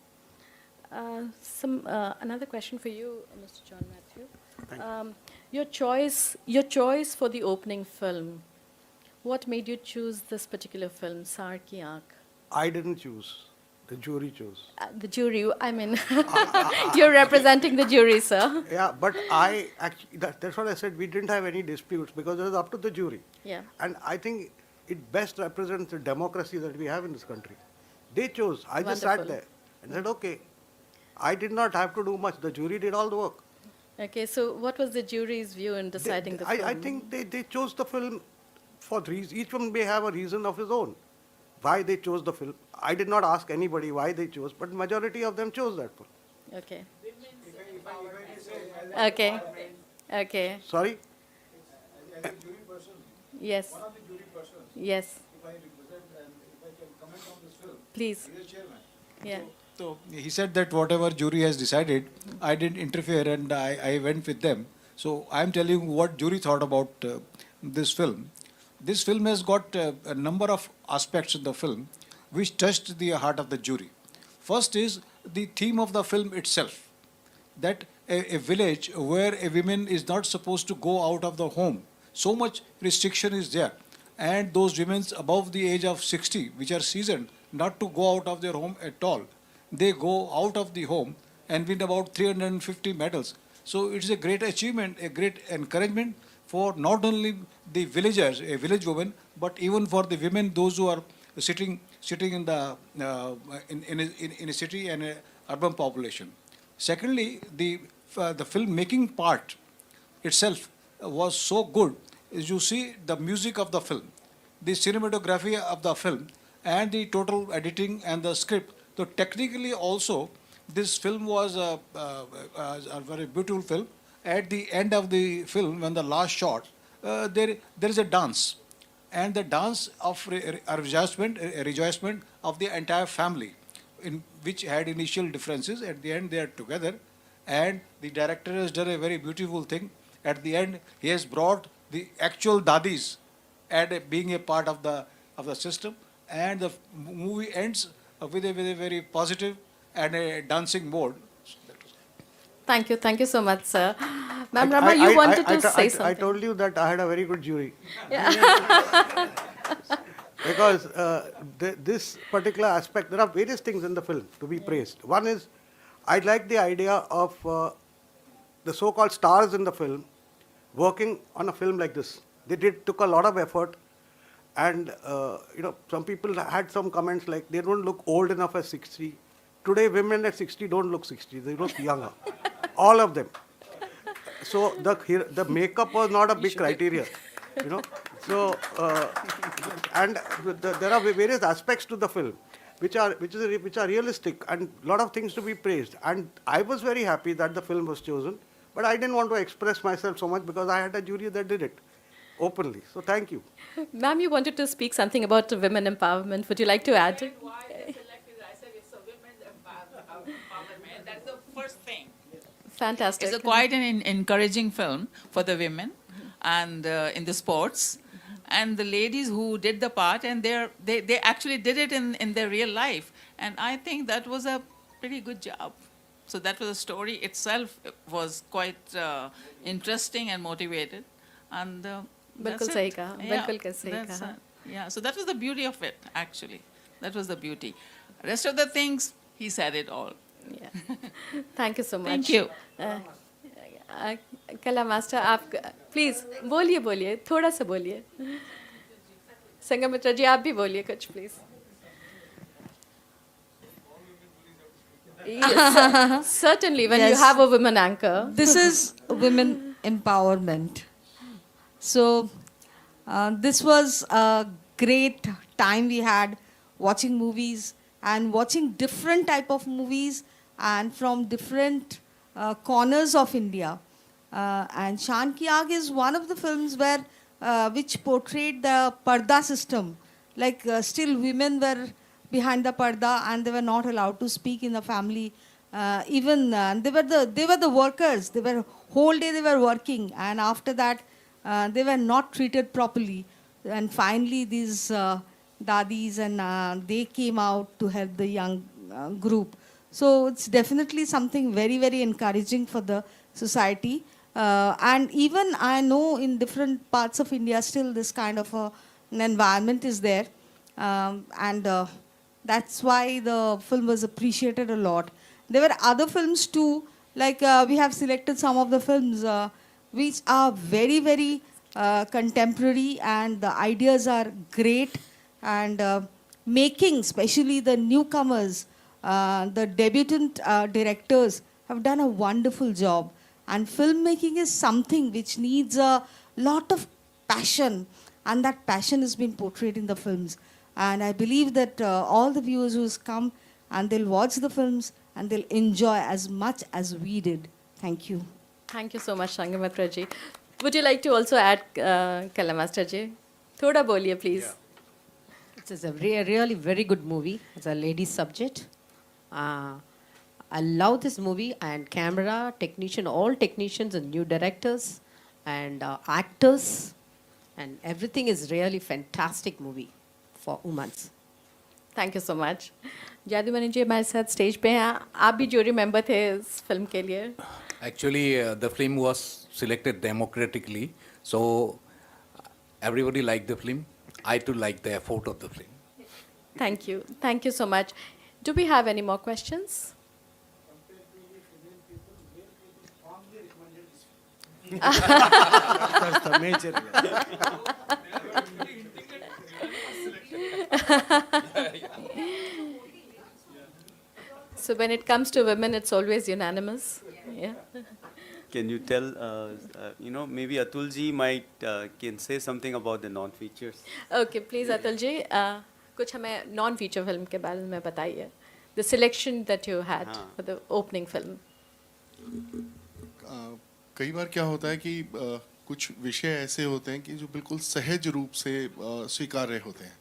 Another question for you, Mr. John Matthew. Thank you. Your choice for the opening film. What made you choose this particular film, Saar Ki Aankh? I didn't choose. The jury chose. The jury, I mean, you're representing the jury, sir. Yeah, but that's what I said. We didn't have any disputes because it was up to the jury. Yeah. And I think it best represents the democracy that we have in this country. They chose. I just sat there and said, okay. I did not have to do much. The jury did all the work. Okay, so what was the jury's view in deciding the film? I think they chose the film for reasons. Each one may have a reason of his own why they chose the film. I did not ask anybody why they chose, but majority of them chose that film. Okay. Okay. Okay. Sorry? Yes. One of the jury persons. Yes. If I represent and if I can comment on this film. Please. He is chairman. Yeah. So he said that whatever jury has decided, I didn't interfere and I went with them. So I am telling you what jury thought about this film. This film has got a number of aspects in the film which touched the heart of the jury. First is the theme of the film itself, that a village where a woman is not supposed to go out of the home. So much restriction is there. And those women above the age of 60, which are seasoned, not to go out of their home at all. They go out of the home and win about 350 medals. So it's a great achievement, a great encouragement for not only the villagers, a village woman, but even for the women, those who are sitting in the in a city and a urban population. Secondly, the filmmaking part itself was so good. As you see the music of the film, the cinematography of the film, and the total editing and the script. So technically also, this film was a very beautiful film. At the end of the film, when the last shot, there is a dance, and the dance of rejoicement of the entire family, in which had initial differences. At the end, they are together, and the director has done a very beautiful thing. At the end, he has brought the actual dadis and being a part of the of the system, and the movie ends with a very positive and a dancing mode. Thank you so much, sir. Ma'am Rama, you wanted to say something. I told you that I had a very good jury. Because this particular aspect, there are various things in the film to be praised. One is, I like the idea of the so-called stars in the film working on a film like this. They took a lot of effort, and some people had some comments like they don't look old enough at 60. Today, women at 60 don't look 60; they look younger, all of them. So the makeup was not a big criteria, So and there are various aspects to the film which are realistic and a lot of things to be praised. And I was very happy that the film was chosen, but I didn't want to express myself so much because I had a jury that did it openly. So thank you. Ma'am, you wanted to speak something about women empowerment. Would you like to add? Why I selected, I said it's a women's empowerment. That's the first thing. Fantastic. It's a quite an encouraging film for the women and in the sports. And the ladies who did the part, and they actually did it in their real life. And I think that was a pretty good job. So that was a story itself was quite interesting and motivated. And that's it. Yeah, so that was the beauty of it, actually. That was the beauty. Rest of the things, he said it all. Yeah. Thank you so much. Thank you. कला master आप please बोलिए थोड़ा सा बोलिए संगमित्रा जी आप भी बोलिए कुछ please certainly when you have a women anchor. This is women empowerment. So this was a great time we had watching movies and watching different type of movies and from different corners of India. And Shan Ki Aag is one of the films where which portrayed the parda system. Like still women were behind the parda and they were not allowed to speak in the family. Even they were the workers. They were whole day they were working, and after that they were not treated properly. And finally these dadis and they came out to help the young group. So it's definitely something very, very encouraging for the society. And even I know in different parts of India still this kind of an environment is there. And that's why the film was appreciated a lot. There were other films too, like we have selected some of the films which are very, very contemporary, and the ideas are great, and making, especially the newcomers, the debutant directors have done a wonderful job. And filmmaking is something which needs a lot of passion, and that passion has been portrayed in the films. And I believe that all the viewers who come and they'll watch the films and they'll enjoy as much as we did. Thank you. Thank you so much, Sangamitra ji. Would you like to also add, Kala Master ji? Thoda boliye, please. Yeah. It's a really very good movie. It's a ladies' subject. I love this movie, and camera, technician, all technicians and new directors and actors, and everything is really fantastic movie for women. Thank you so much. जादूमणि जी हमारे साथ stage पे हैं. आप भी jury member थे इस film के लिए. Actually, the film was selected democratically, so everybody liked the film. I too liked the effort of the film. Thank you. Thank you so much. Do we have any more questions? That's the major. So when it comes to women, it's always unanimous. Yeah. Can you tell, maybe Atul ji might can say something about the non-features? Okay, please Atul ji, कुछ हमें non-feature film के बारे में बताइए. The selection that you had for the opening film. कई बार क्या होता है कि कुछ विषय ऐसे होते हैं कि जो बिल्कुल सहज रूप से स्वीकार्य होते हैं,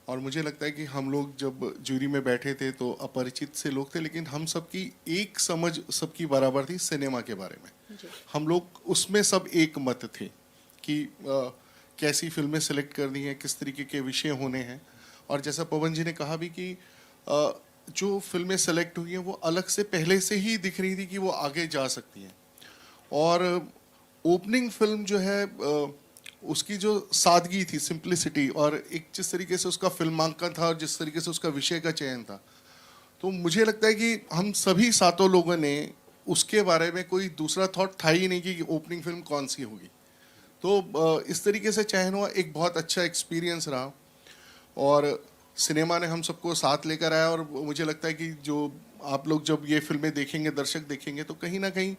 और मुझे लगता है कि हम लोग जब जूरी में बैठे थे तो अपरिचित से लोग थे, लेकिन हम सबकी एक समझ सबकी बराबर थी सिनेमा के बारे में. हम लोग उसमें सब एक मत थे कि कैसी फिल्में सेलेक्ट करनी है, किस तरीके के विषय होने हैं। और जैसा पवन जी ने कहा भी कि जो फिल्में सेलेक्ट हुई हैं वो अलग से पहले से ही दिख रही थी कि वो आगे जा सकती हैं। और ओपनिंग फिल्म जो है उसकी जो सादगी थी, सिंप्लिसिटी, और एक जिस तरीके से उसका फिल्मांकन था और जिस तरीके से उसका विषय का चयन था, तो मुझे लगता है कि हम सभी सातों लोगों ने उसके बारे में कोई दूसरा थॉट था ही नहीं कि ओपनिंग फिल्म कौन सी होगी। तो इस तरीके से चयन हुआ, एक बहुत अच्छा एक्सपीरियंस रहा और सिनेमा ने हम सबको साथ लेकर आया। और मुझे लगता है कि जो आप लोग जब ये फिल्में देखेंगे, दर्शक देखेंगे, तो कहीं ना कहीं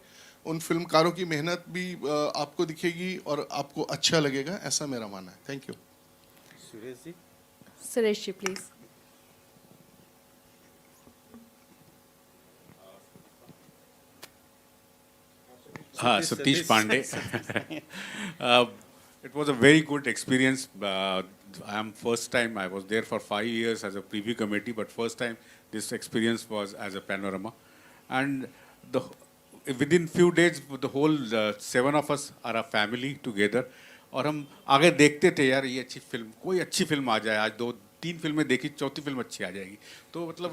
उन फिल्मकारों की मेहनत भी आपको दिखेगी और आपको अच्छा लगेगा, ऐसा मेरा मानना है। Thank you. Suresh ji. Suresh ji, please. Satish Pandey. It was a very good experience. I was there for 5 years as a preview committee, but first time this experience was as a Panorama. And within few days, the whole 7 of us are a family together. और हम आगे देखते थे यार ये अच्छी film, कोई अच्छी फिल्म आ जाए, आज 2-3 फिल्में देखी, चौथी फिल्म अच्छी आ जाएगी। तो मतलब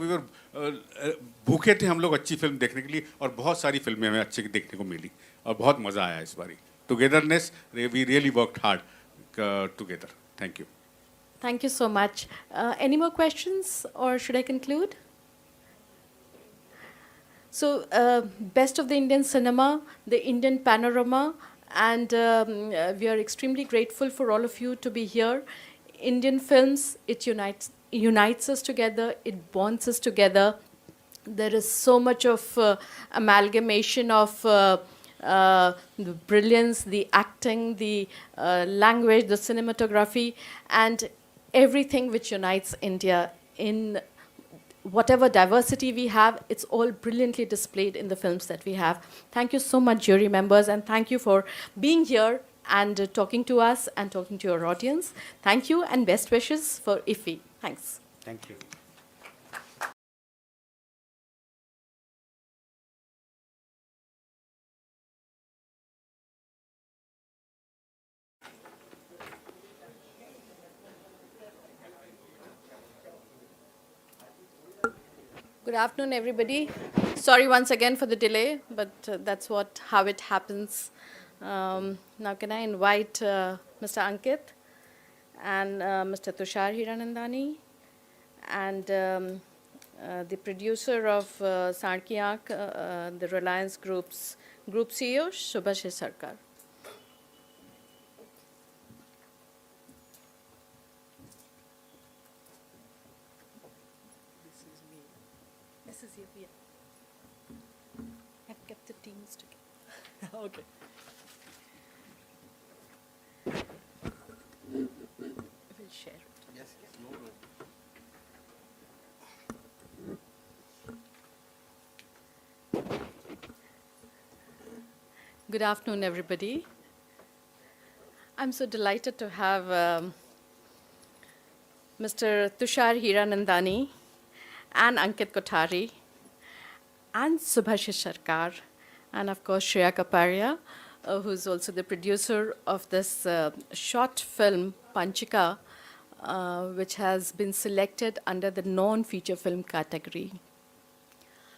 भूखे थे हम लोग अच्छी फिल्म देखने के लिए, और बहुत सारी फिल्में हमें अच्छी देखने को मिली और बहुत मज़ा आया इस बारी। Togetherness, we really worked hard together. Thank you. Thank you so much. Any more questions, or should I conclude? So, best of the Indian cinema, the Indian panorama, and we are extremely grateful for all of you to be here. Indian films, it unites us together, it bonds us together. There is so much of amalgamation of the brilliance, the acting, the language, the cinematography, and everything which unites India in whatever diversity we have. It's all brilliantly displayed in the films that we have. Thank you so much, jury members, and thank you for being here and talking to us and talking to your audience. Thank you, and best wishes for IFFI. Thanks. Thank you. Good afternoon, everybody. Sorry once again for the delay, but that's how it happens. Now, can I invite Mr. Ankit and Mr. Tushar Hiranandani and the producer of Saand Ki Aankh, the Reliance Group's Group CEO, Subhash Sarkar. This is you, yeah. I've kept the teams together. Okay. We'll share it. Yes, no problem. Good afternoon, everybody. I'm so delighted to have Mr. Tushar Hiranandani and Ankit Kothari and Subhash Sarkar, and of course Shreya Kaparia, who's also the producer of this short film, Panchika, which has been selected under the non-feature film category.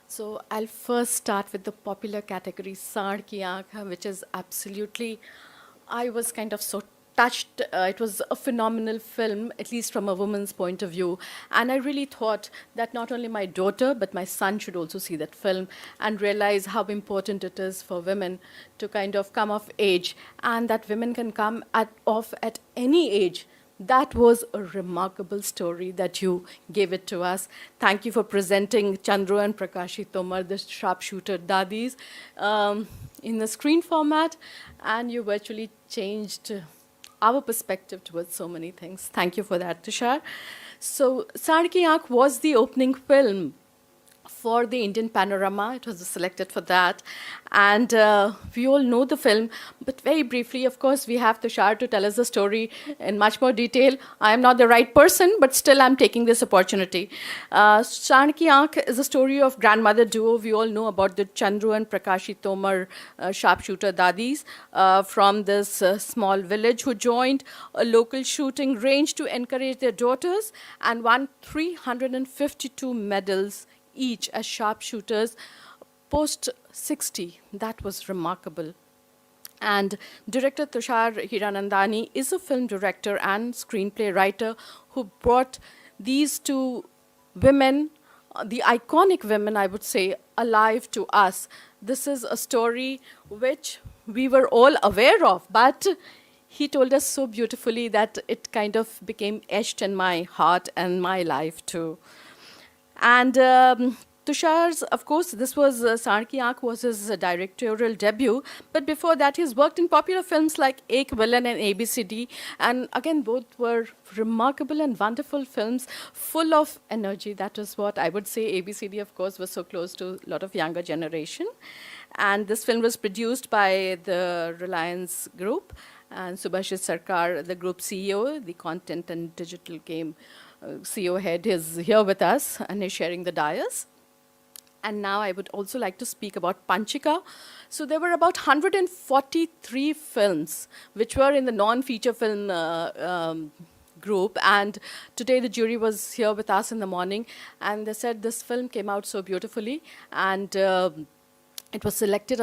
So I'll first start with the popular category, Saand Ki Aankh, which is absolutely, I was kind of so touched. It was a phenomenal film, at least from a woman's point of view. And I really thought that not only my daughter, but my son should also see that film and realize how important it is for women to kind of come of age, and that women can come off at any age. That was a remarkable story that you gave it to us. Thank you for presenting Chandru and Prakashi Tomar, the sharpshooter dadis, in the screen format, and you virtually changed our perspective towards so many things. Thank you for that, Tushar. So, Saand Ki Aankh was the opening film for the Indian Panorama. It was selected for that. And we all know the film, but very briefly, of course, we have Tushar to tell us the story in much more detail. I am not the right person, but still I'm taking this opportunity. Chan Ki Aankh is a story of grandmother duo. We all know about the Chandru and Prakashi Tomar sharpshooter dadis from this small village who joined a local shooting range to encourage their daughters and won 352 medals each as sharpshooters post 60. That was remarkable. And director Tushar Hiranandani is a film director and screenplay writer who brought these two women, the iconic women, I would say, alive to us. This is a story which we were all aware of, but he told us so beautifully that it kind of became etched in my heart and my life too. And Tushar's, of course, this was Chan Ki Aankh was his directorial debut, but before that he's worked in popular films like Ek Villain and ABCD, and again both were remarkable and wonderful films full of energy. That is what I would say. ABCD, of course, was so close to a lot of younger generation. And this film was produced by the Reliance Group, and Subhashit Sarkar, the group CEO, the content and digital game CEO head, is here with us and is sharing the dais. And now I would also like to speak about Panchika. So there were about 143 films which were in the non-feature film group, and today the jury was here with us in the morning, and they said this film came out so beautifully, and it was selected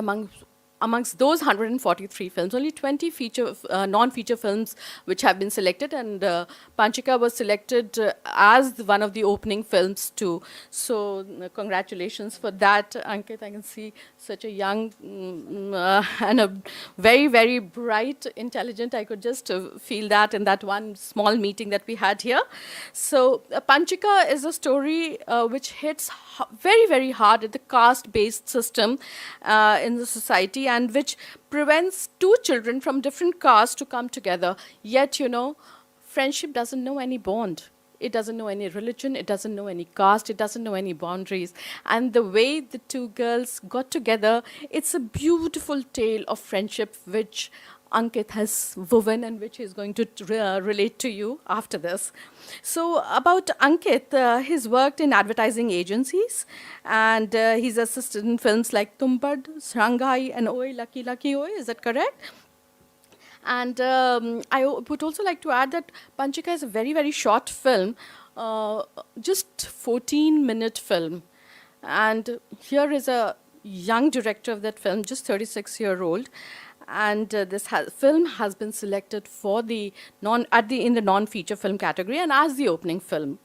amongst those 143 films, only 20 non-feature films which have been selected, and Panchika was selected as one of the opening films too. So congratulations for that, Ankit. I can see such a young and a very, very bright, intelligent. I could just feel that in that one small meeting that we had here. So Panchika is a story which hits very, very hard at the caste-based system in the society, and which prevents two children from different castes to come together. Yet, you know, friendship doesn't know any bond. It doesn't know any religion. It doesn't know any caste. It doesn't know any boundaries. And the way the two girls got together, it's a beautiful tale of friendship which Ankit has woven and which he's going to relate to you after this. So about Ankit, he's worked in advertising agencies, and he's assisted in films like Tumpad, Shanghai, and Oi Lucky Lucky Oi. Is that correct? And I would also like to add that Panchika is a very, very short film, just 14-minute film. And here is a young director of that film, just 36-year-old. And this film has been selected for the in the non-feature film category and as the opening film.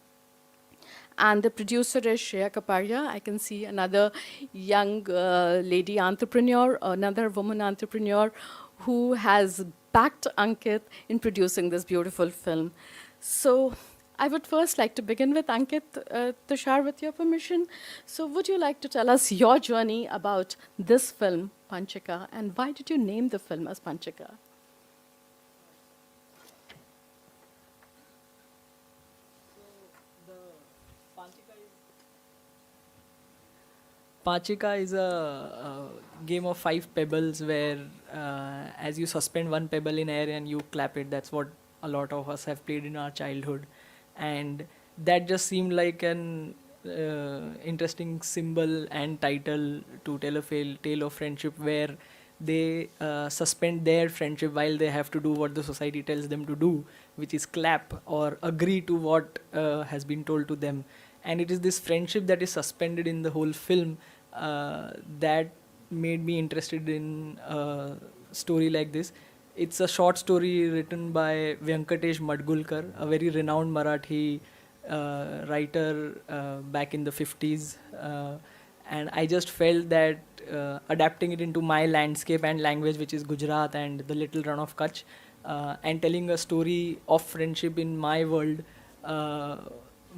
And the producer is Shreya Kapadia. I can see another young lady entrepreneur, another woman entrepreneur who has backed Ankit in producing this beautiful film. So I would first like to begin with Ankit, Tushar, with your permission. So would you like to tell us your journey about this film, Panchika, and why did you name the film as Panchika? Panchika is a game of 5 pebbles where as you suspend one pebble in air and you clap it. That's what a lot of us have played in our childhood. And that just seemed like an interesting symbol and title to tell a tale of friendship where they suspend their friendship while they have to do what the society tells them to do, which is clap or agree to what has been told to them. And it is this friendship that is suspended in the whole film that made me interested in a story like this. It's a short story written by Venkatesh Madgulkar, a very renowned Marathi writer back in the 50s. And I just felt that adapting it into my landscape and language, which is Gujarat and the little run of Kutch, and telling a story of friendship in my world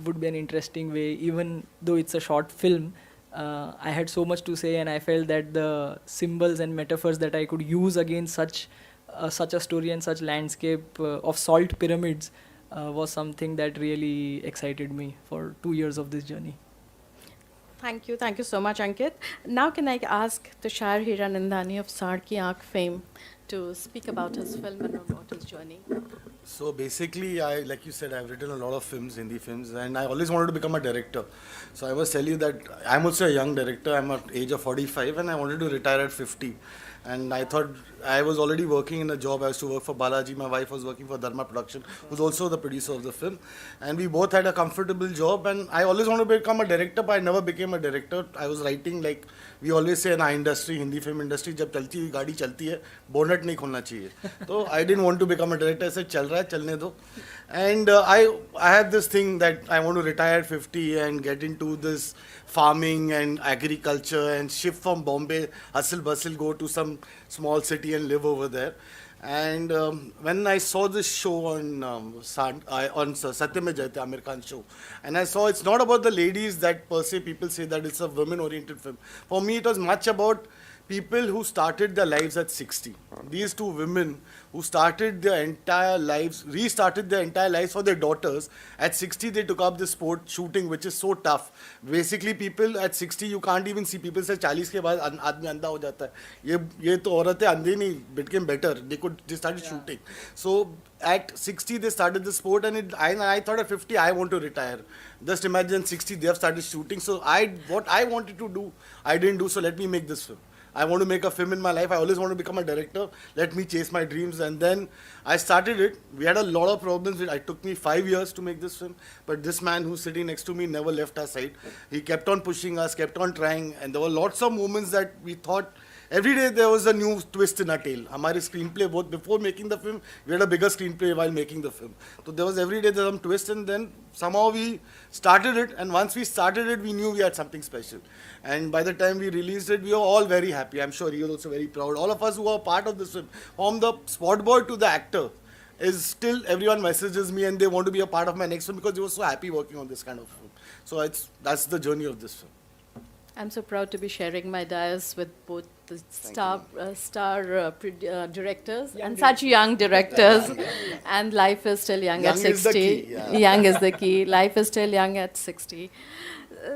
would be an interesting way. Even though it's a short film, I had so much to say, and I felt that the symbols and metaphors that I could use against such a story and such landscape of salt pyramids was something that really excited me for 2 years of this journey. Thank you so much, Ankit. Now can I ask Tushar Hiranandani of Saad Ki Aankh fame to speak about his film and about his journey? So basically, like you said, I've written a lot of films, Hindi films, and I always wanted to become a director. So I must tell you that I'm also a young director. I'm at age of 45 and I wanted to retire at 50. And I thought I was already working in a job. I used to work for Balaji. My wife was working for Dharma Production, who's also the producer of the film. And we both had a comfortable job. And I always wanted to become a director, but I never became a director. I was writing, like we always say in our industry, Hindi film industry, जब चलती हुई गाड़ी चलती है, bonnet नहीं खोलना चाहिए. So I didn't want to become a director. I said, चल रहा है, चलने दो. And I had this thing that I want to retire at 50 and get into this farming and agriculture and shift from Bombay, hustle bustle, go to some small city and live over there. And when I saw this show on Satyam Mein Jayate, Amir Khan show, and I saw it's not about the ladies that per se people say that it's a women-oriented film. For me, it was much about people who started their lives at 60. These two women who started their entire lives, restarted their entire lives for their daughters. At 60, they took up the sport shooting, which is so tough. Basically, people at 60, you can't even see. People say 40 के बाद आदमी अंधा हो जाता है. ये तो औरतें अंधे नहीं, became better. They started shooting. So at 60, they started the sport, and I thought at 50, I want to retire. Just imagine 60, they have started shooting. So what I wanted to do, I didn't do. So let me make this film. I want to make a film in my life. I always want to become a director. Let me chase my dreams. And then I started it. We had a lot of problems. It took me 5 years to make this film. But this man who's sitting next to me never left our side. He kept on pushing us, kept on trying. And there were lots of moments that we thought, every day there was a new twist in our tale. Our screenplay, both before making the film, we had a bigger screenplay while making the film. So there was every day there was some twist, and then somehow we started it. And once we started it, we knew we had something special. And by the time we released it, we were all very happy. I'm sure he was also very proud. All of us who are part of this film, from the spot boy to the actor, is still everyone messages me and they want to be a part of my next film because they were so happy working on this kind of film. So that's the journey of this film. I'm so proud to be sharing my dais with both the star directors and such young directors. And life is still young at 60. Is the key, yeah. Young is the key. Life is still young at 60.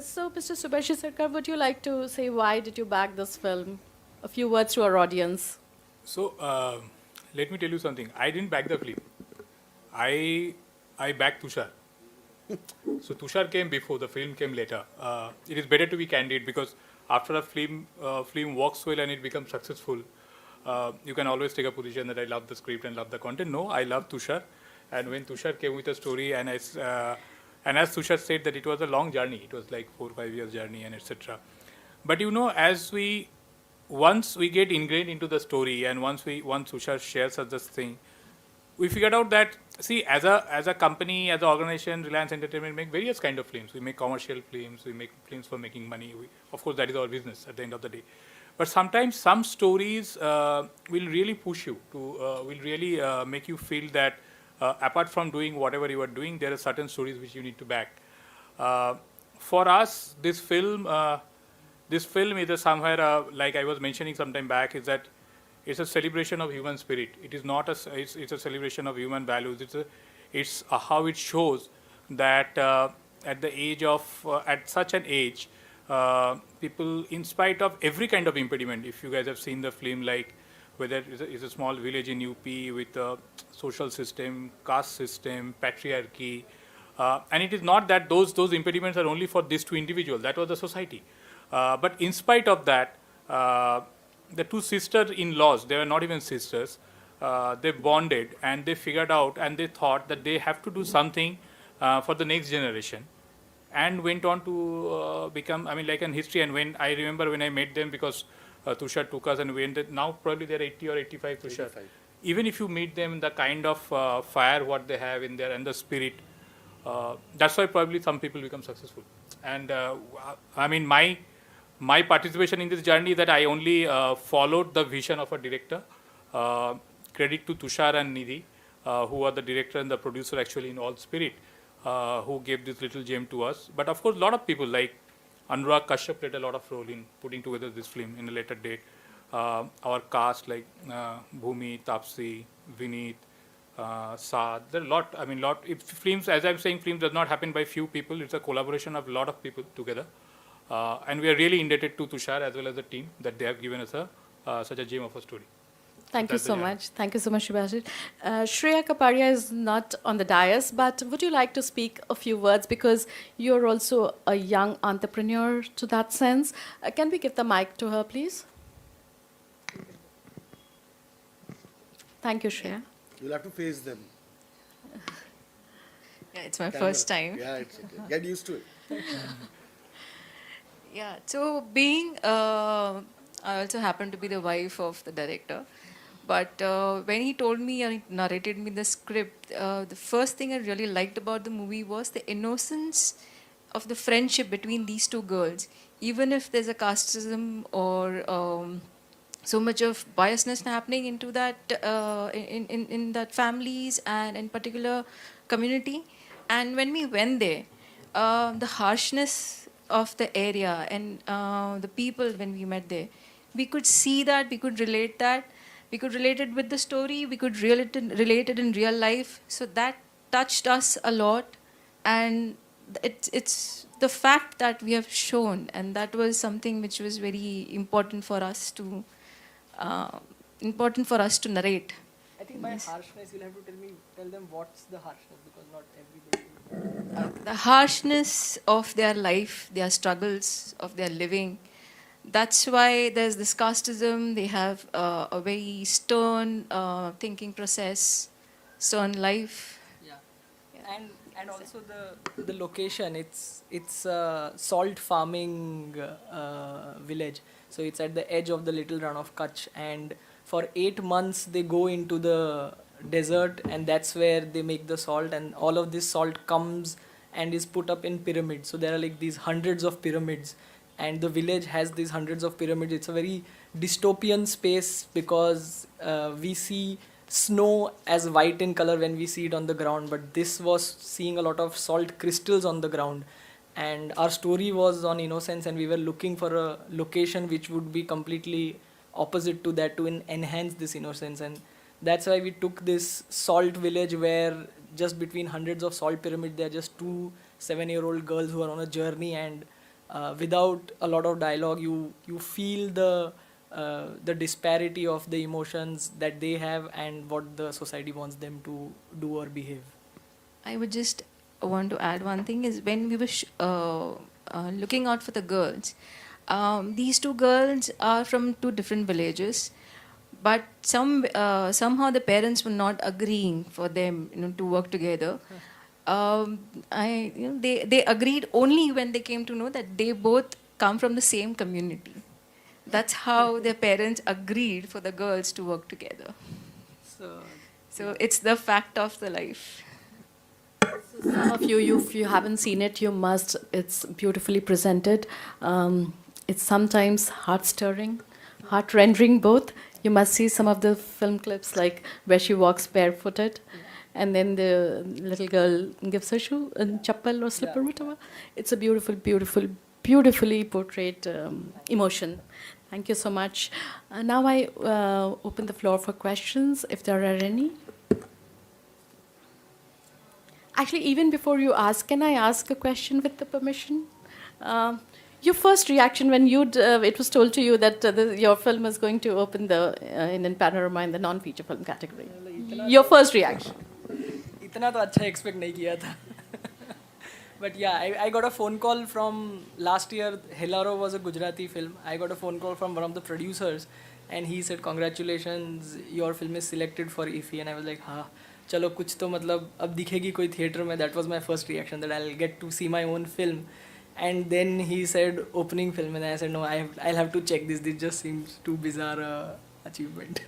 So, Mr. Subhashi Sarkar, would you like to say why did you back this film? A few words to our audience. So, let me tell you something. I didn't back the film. I backed Tushar. So Tushar came before, the film came later. It is better to be candid because after a film works well and it becomes successful, you can always take a position that I love the script and love the content. No, I love Tushar. And when Tushar came with a story, and as Tushar said that it was a long journey, it was like 4 or 5 years journey and etc. But you know, once we get ingrained into the story and once Tushar shares us this thing, we figured out that, see, as a company, as an organization, Reliance Entertainment make various kind of films. We make commercial films, we make films for making money. Of course, that is our business at the end of the day. But sometimes some stories will really push you to, will really make you feel that apart from doing whatever you are doing, there are certain stories which you need to back. For us, this film is somewhere, like I was mentioning some time back, is that it's a celebration of human spirit. It is not it's a celebration of human values. It's how it shows that at the age of, at such an age, people, in spite of every kind of impediment, if you guys have seen the film, like whether it's a small village in UP with a social system, caste system, patriarchy, and it is not that those impediments are only for these two individuals. That was the society. But in spite of that, the two sister-in-laws, they were not even sisters, they bonded and they figured out and they thought that they have to do something for the next generation, and went on to become, I mean, like in history. And when I remember when I met them, because Tushar took us and went, now probably they're 80 or 85, Tushar. 85. Even if you meet them, the kind of fire what they have in there and the spirit, that's why probably some people become successful. And I mean, my participation in this journey, that I only followed the vision of a director. Credit to Tushar and Nidhi, who are the director and the producer actually in All Spirit, who gave this little gem to us. But of course, a lot of people like Anurag Kashyap played a lot of role in putting together this film in a later date. Our cast like Bhumi, Tapsi, Vineet, Saad, there are a lot. I mean, films, as I'm saying, films does not happen by few people. It's a collaboration of a lot of people together. And we are really indebted to Tushar as well as the team that they have given us such a gem of a story. Thank you That's so the- much. Thank you so much, Shubhashit. Shreya Kapadia is not on the dais, but would you like to speak a few words because you're also a young entrepreneur to that sense? Can we give the mic to her, please? Thank you, Shreya. You'll have to face them. Yeah, it's my Camera. first time. Yeah, it's okay. Get used to it. Yeah, so I also happen to be the wife of the director. But when he told me and he narrated me the script, the first thing I really liked about the movie was the innocence of the friendship between these two girls. Even if there's a casteism or so much of biasness happening into that in that families and in particular community. And when we went there, the harshness of the area and the people when we met there, we could see that, we could relate that, we could relate it with the story, we could relate it in real life. So that touched us a lot, and it's the fact that we have shown, and that was something which was very important for us to narrate. I think by harshness, you'll have to tell them what's the harshness, because not everybody. The harshness of their life, their struggles, of their living. That's why there's this casteism. They have a very stern thinking process, stern life. Yeah. And also the location. It's a salt farming village. So it's at the edge of the little run of Kutch, and for 8 months they go into the desert, and that's where they make the salt, and all of this salt comes and is put up in pyramids. So there are like these hundreds of pyramids, and the village has these hundreds of pyramids. It's a very dystopian space because we see snow as white in color when we see it on the ground, but this was seeing a lot of salt crystals on the ground. And our story was on innocence, and we were looking for a location which would be completely opposite to that to enhance this innocence. And that's why we took this salt village where just between hundreds of salt pyramids there are just 2 7-year-old girls who are on a journey, and without a lot of dialogue you feel the disparity of the emotions that they have and what the society wants them to do or behave. I would just want to add one thing is when we were looking out for the girls, these 2 girls are from 2 different villages, but somehow the parents were not agreeing for them to work together. They agreed only when they came to know that they both come from the same community. That's how their parents agreed for the girls to work together. So it's the fact of the life. Some of you, if you haven't seen it, you must. It's beautifully presented. It's sometimes heart-stirring, heart-rendering both. You must see some of the film clips, like where she walks barefooted, and then the little girl gives her shoe, a chappal or slipper, whatever. It's a beautifully portrayed emotion. Thank you so much. Now I open the floor for questions, if there are any. Actually, even before you ask, can I ask a question with the permission? Your first reaction when it was told to you that your film is going to open the Indian Panorama in the non-feature film category. Your first reaction? इतना तो अच्छा expect नहीं किया था. But yeah, I got a phone call from last year. Helaro was a Gujarati film. I got a phone call from one of the producers, and he said, "Congratulations, your film is selected for IFFI." And I was like, "हाँ, चलो कुछ तो मतलब अब दिखेगी कोई theater में." That was my first reaction, that I'll get to see my own film. And then he said opening film, and I said, "No, I'll have to check this. This just seems too bizarre achievement."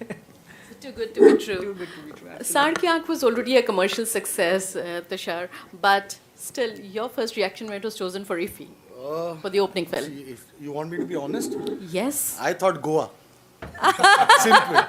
Too good to be true. Too good to be true. Saad Ki Aankh was already a commercial success, Tushar, but still, your first reaction when it was chosen for IFFI, for the opening film? See, if you want me to be honest? Yes. I thought Goa. Simple.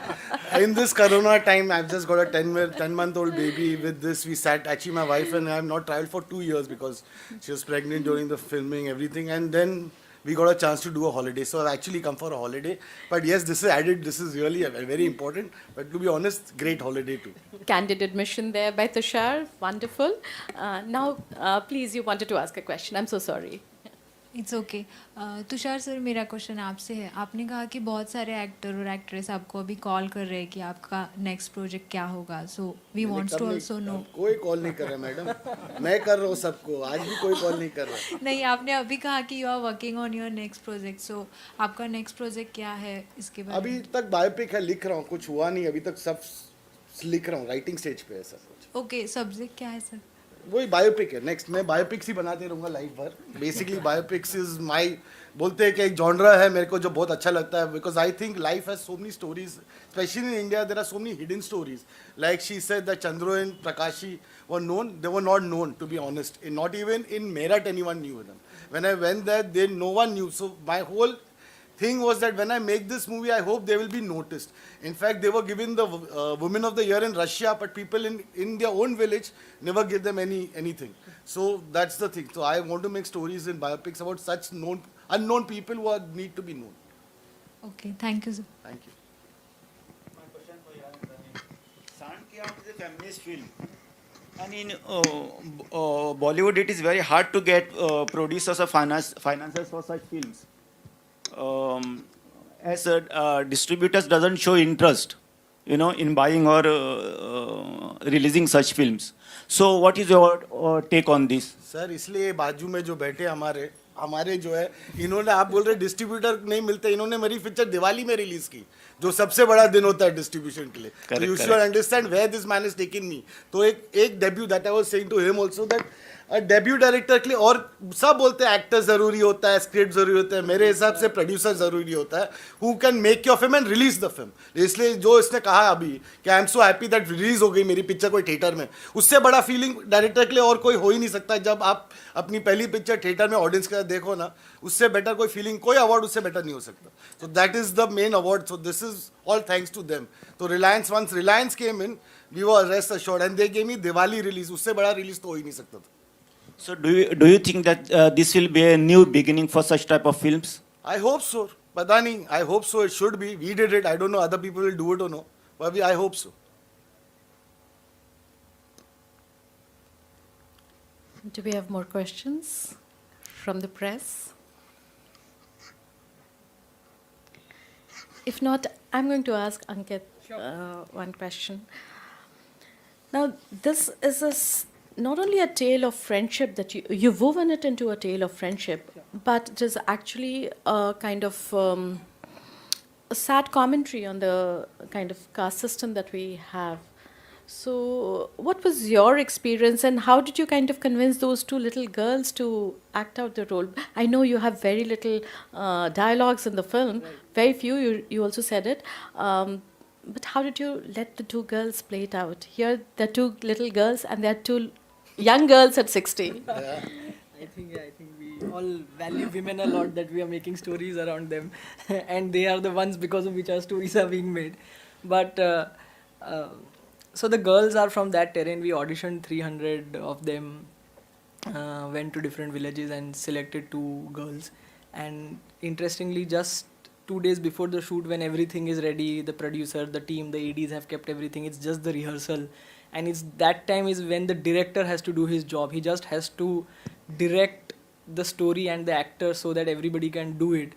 In this corona time, I've just got a 10-month-old baby. With this, we sat, actually my wife and I have not traveled for 2 years because she was pregnant during the filming, everything. And then we got a chance to do a holiday. So I've actually come for a holiday. But yes, this is really very important. But to be honest, great holiday too. Candid admission there by Tushar. Wonderful. Now, please, you wanted to ask a question. I'm so sorry. It's okay Tushar sir, मेरा question आपसे है. आपने कहा कि बहुत सारे actor और actress आपको अभी कॉल कर रहे हैं कि आपका नेक्स्ट प्रोजेक्ट क्या होगा. So we wants to also know. कोई कॉल नहीं कर रहा मैडम, मैं कर रहा हूँ सबको, आज भी कोई कॉल नहीं कर रहा. नहीं, आपने अभी कहा कि you are working on your next project. So आपका नेक्स्ट प्रोजेक्ट क्या है इसके बारे में? अभी तक बायोपिक है, लिख रहा हूँ, कुछ हुआ नहीं अभी तक, सब लिख रहा हूँ, राइटिंग स्टेज पे है सब कुछ. ओके, सब्जेक्ट क्या है सर? वही बायोपिक है. नेक्स्ट मैं बायोपिक्स ही बनाते रहूँगा लाइफ भर. बेसिकली बायोपिक्स इज माय, बोलते हैं कि एक जॉनरा है मेरे को जो बहुत अच्छा लगता है, because I think life has so many stories, specially in India there are so many hidden stories. Like she said that Chandru and Prakashi were known, they were not known, to be honest, not even in Meerut anyone knew them. When I went there, no one knew. So my whole thing was that when I make this movie, I hope they will be noticed. In fact, they were given the Women of the Year in Russia, but people in their own village never give them anything. So that's the thing. So I want to make stories in biopics about such unknown people who need to be known. Okay, thank you sir. Thank you. Sand Ki Aankh is a feminist film. And in Bollywood, it is very hard to get producers or financiers for such films. As distributors doesn't show interest, in buying or releasing such films. So what is your take on this? Sir इसलिए बाजू में जो बैठे हमारे जो है, इन्होंने, आप बोल रहे डिस्ट्रीब्यूटर नहीं मिलते, इन्होंने मेरी पिक्चर दिवाली में रिलीज की, जो सबसे बड़ा दिन होता है डिस्ट्रीब्यूशन के लिए. So you should understand where this man has taken me. तो एक debut, that I was saying to him also, that debut director के लिए, और सब बोलते हैं एक्टर जरूरी होता है, स्क्रिप्ट जरूरी होता है, मेरे हिसाब से प्रोड्यूसर जरूरी होता है, who can make your film and release the film. इसलिए जो इसने कहा अभी कि I am so happy that release हो गई मेरी पिक्चर कोई थिएटर में, उससे बड़ा फीलिंग डायरेक्टर के लिए और कोई हो ही नहीं सकता. जब आप अपनी पहली पिक्चर थिएटर में ऑडियंस के साथ देखो ना, उससे बेटर कोई फीलिंग, कोई अवार्ड उससे बेटर नहीं हो सकता. So that is the main award. So this is all thanks to them. तो Reliance, once Reliance came in, we were rest assured and they gave me Diwali release. उससे बड़ा release तो हो ही नहीं सकता था. So do you think that this will be a new beginning for such type of films? I hope so. पता नहीं, I hope so. It should be. We did it. I don't know other people will do it or no. But I hope so. Do we have more questions from the press? If not, I'm going to ask Ankit one question. Now, this is not only a tale of friendship that you've woven it into a tale of friendship, but it is actually a kind of a sad commentary on the kind of caste system that we have. So what was your experience and how did you kind of convince those two little girls to act out the role? I know you have very little dialogues in the film, very few, you also said it. But how did you let the two girls play it out? Here, they're two little girls and they're two young girls at 60. I think we all value women a lot, that we are making stories around them. And they are the ones because of which our stories are being made. But so the girls are from that terrain. We auditioned 300 of them, went to different villages and selected 2 girls. And interestingly, just 2 days before the shoot, when everything is ready, the producer, the team, the ADs have kept everything, it's just the rehearsal. And it's that time is when the director has to do his job. He just has to direct the story and the actors so that everybody can do it.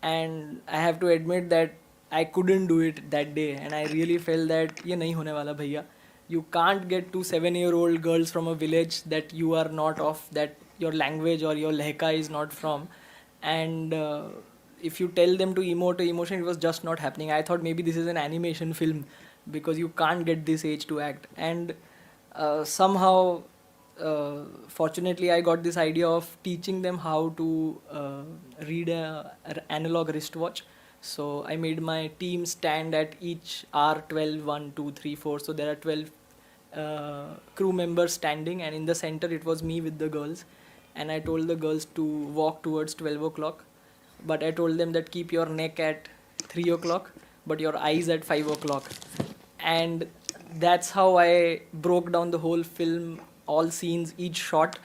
And I have to admit that I couldn't do it that day. And I really felt that, ye nahi hone wala bhaiya. You can't get 2 7-year-old girls from a village that you are not of, that your language or your lehka is not from. And if you tell them to emote emotion, it was just not happening. I thought maybe this is an animation film, because you can't get this age to act. And somehow, fortunately, I got this idea of teaching them how to read an analog wristwatch. So I made my team stand at each R12, 1, 2, 3, 4. So there are 12 crew members standing, and in the center it was me with the girls. And I told the girls to walk towards 12 o'clock. But I told them that keep your neck at 3 o'clock, but your eyes at 5 o'clock. And that's how I broke down the whole film, all scenes, each shot,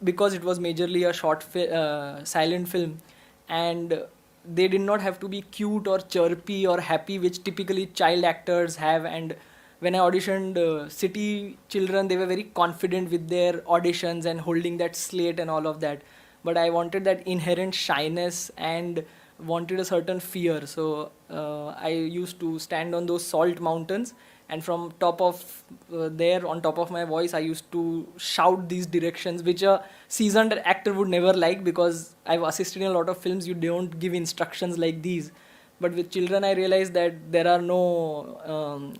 because it was majorly a silent film. And they did not have to be cute or chirpy or happy, which typically child actors have. And when I auditioned city children, they were very confident with their auditions and holding that slate and all of that. but I wanted that inherent shyness and wanted a certain fear. So I used to stand on those salt mountains, and from top of there, on top of my voice, I used to shout these directions, which a seasoned actor would never like, because I've assisted in a lot of films, you don't give instructions like these. But with children, I realized that there are no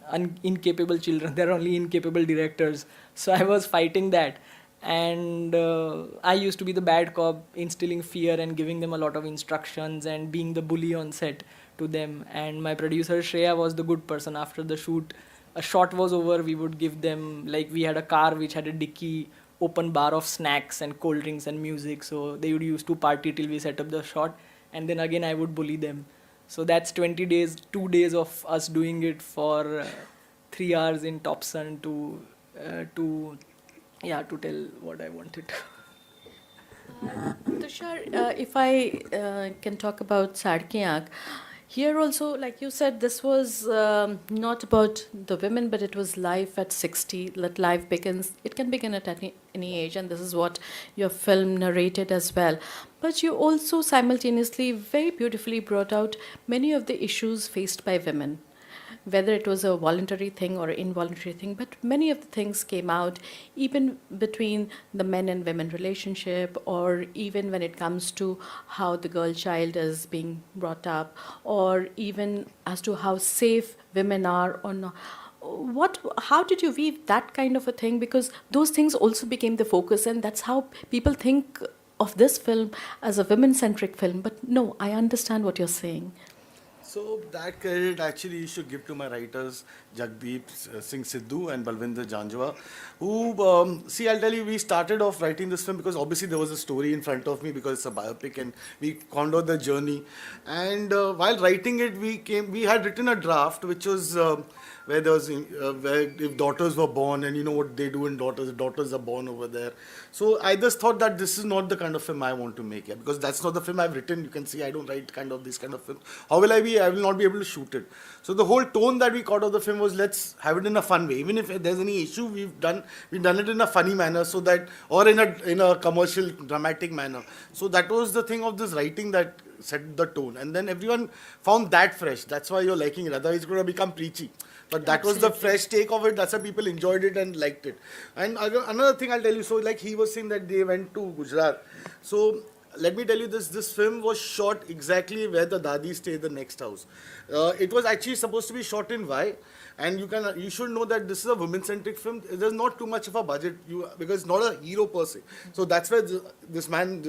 incapable children, there are only incapable directors. So I was fighting that. And I used to be the bad cop, instilling fear and giving them a lot of instructions and being the bully on set to them. And my producer Shreya was the good person. After the shoot, a shot was over, we would give them, like, we had a car which had a dicky, open bar of snacks and cold drinks and music. So they would use to party till we set up the shot. And then again, I would bully them. So that's 20 days, 2 days of us doing it for 3 hours in top sun to tell what I wanted. Tushar, if I can talk about Saad Ki Aankh, here also, like you said, this was not about the women, but it was life at 60, that life begins. It can begin at any age, and this is what your film narrated as well. But you also simultaneously very beautifully brought out many of the issues faced by women, whether it was a voluntary thing or an involuntary thing, but many of the things came out, even between the men and women relationship, or even when it comes to how the girl child is being brought up, or even as to how safe women are or not. How did you weave that kind of a thing? Because those things also became the focus, and that's how people think of this film as a women-centric film. But no, I understand what you're saying. So that credit actually you should give to my writers, Jagdeep Singh Sidhu and Balwinder Janjwa, who, see, I'll tell you, we started off writing this film because obviously there was a story in front of me because it's a biopic, and we contored the journey. And while writing it, we had written a draft which was where there was, where if daughters were born, and you know what they do in daughters are born over there. So I just thought that this is not the kind of film I want to make here, because that's not the film I've written. You can see I don't write this kind of film. How will I be? I will not be able to shoot it. So the whole tone that we caught of the film was, let's have it in a fun way. Even if there's any issue, we've done it in a funny manner, so that, or in a commercial, dramatic manner. So that was the thing of this writing that set the tone, and then everyone found that fresh. That's why you're liking it. Otherwise, it's going to become preachy. But that was the fresh take of it. That's why people enjoyed it and liked it. And another thing I'll tell you, so like he was saying that they went to Gujarat. So let me tell you this film was shot exactly where the Dadi stay, the next house. It was actually supposed to be shot in Y. And you should know that this is a women-centric film. There's not too much of a budget because it's not a hero per se. So that's where this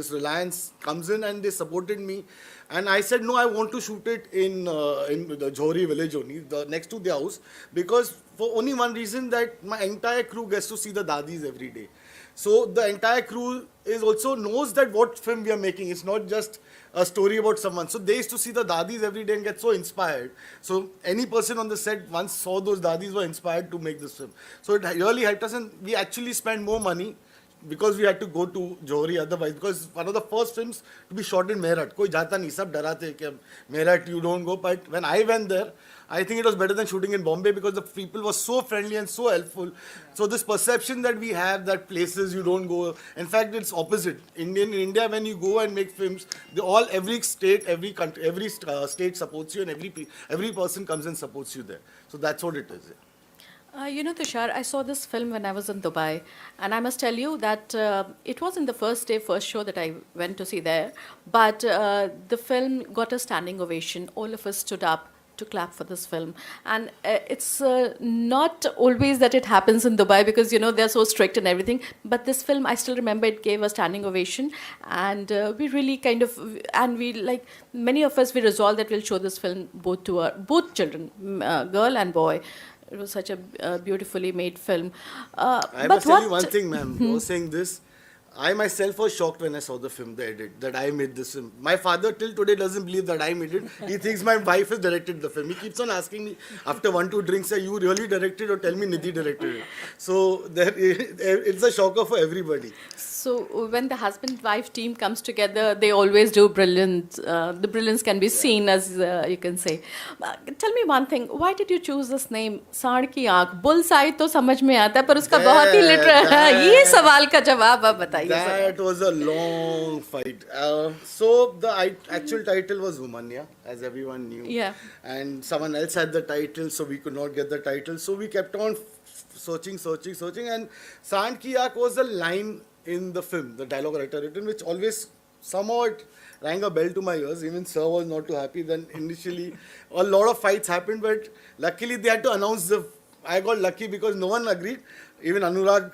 Reliance comes in, and they supported me. And I said, no, I want to shoot it in the Johri village only, next to the house, because for only one reason, that my entire crew gets to see the Dadis every day. So the entire crew also knows that what film we are making. It's not just a story about someone. So they used to see the Dadis every day and get so inspired. So any person on the set once saw those Dadis were inspired to make this film. So it really helped us, and we actually spent more money because we had to go to Johri otherwise, because one of the first films to be shot in Meerut. Koi jata nahi, sab darate ki Meerut you don't go. But when I went there, I think it was better than shooting in Bombay, because the people were so friendly and so helpful. Yeah. So this perception that we have that places you don't go, in fact it's opposite. In India, when you go and make films, every state, every country, every state supports you, and every person comes and supports you there. So that's what it is. You know, Tushar, I saw this film when I was in Dubai, and I must tell you that it wasn't the first show that I went to see there, but the film got a standing ovation. All of us stood up to clap for this film. And it's not always that it happens in Dubai, because, you know, they're so strict and everything. But this film, I still remember it gave a standing ovation. And we really many of us, we resolved that we'll show this film both both children, girl and boy. It was such a beautifully made film. I must tell you one thing, ma'am. You were saying this. I myself was shocked when I saw the film, the edit, that I made this film. My father till today doesn't believe that I made it. He thinks my wife has directed the film. He keeps on asking me after 1-2 drinks, you really directed, or tell me Nidhi directed it. So it's a shocker for everybody. So when the husband-wife team comes together, they always do brilliant. The brilliance can be seen, as you can say. Tell me one thing. Why did you choose this name, Saad Ki Aankh? Bullseye तो समझ में आता है, पर उसका बहुत ही literal. ये सवाल का जवाब आप बताइए. बताइए That was a long fight. So the actual title was Womania, as everyone knew. Yeah. And someone else had the title, so we could not get the title. So we kept on searching. And Sand Ki Aankh was a line in the film, the dialogue writer written, which always somehow it rang a bell to my ears. Even Sir was not too happy. Then initially, a lot of fights happened, but luckily they had to announce I got lucky because no one agreed. Even Anurag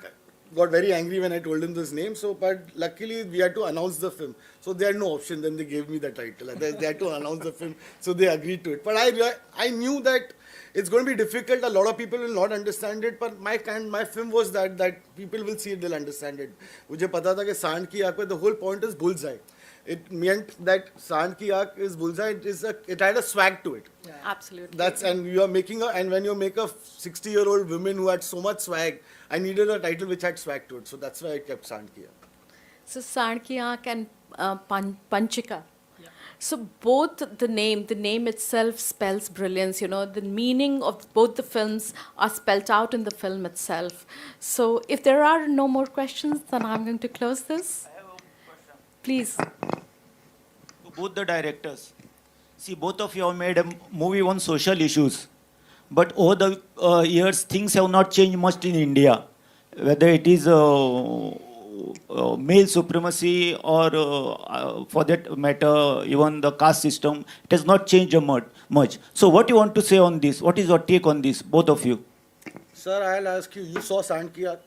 got very angry when I told him this name. So, but luckily we had to announce the film. So they had no option. Then they gave me the title. They had to announce the film. So they agreed to it. But I knew that it's going to be difficult. A lot of people will not understand it. But my film was that people will see it, they'll understand it. मुझे पता था कि सांड की आँख में the whole point is bullseye. It meant that Sand Ki Aankh is bullseye. It had a swag to it. Yeah. Absolutely. And when you make a 60-year-old woman who had so much swag, I needed a title which had swag to it. So that's why I kept Sand Ki Aankh. So Sand Ki Aankh and Panchika. Yeah. So both the name itself spells brilliance. You know, the meaning of both the films are spelled out in the film itself. So if there are no more questions, then I'm going to close this. Please. To both the directors. See, both of you have made a movie on social issues. But over the years, things have not changed much in India. Whether it is male supremacy or, for that matter, even the caste system, it has not changed much. So what do you want to say on this? What is your take on this, both of you? Sir, I'll ask you, you saw Sand Ki Aankh?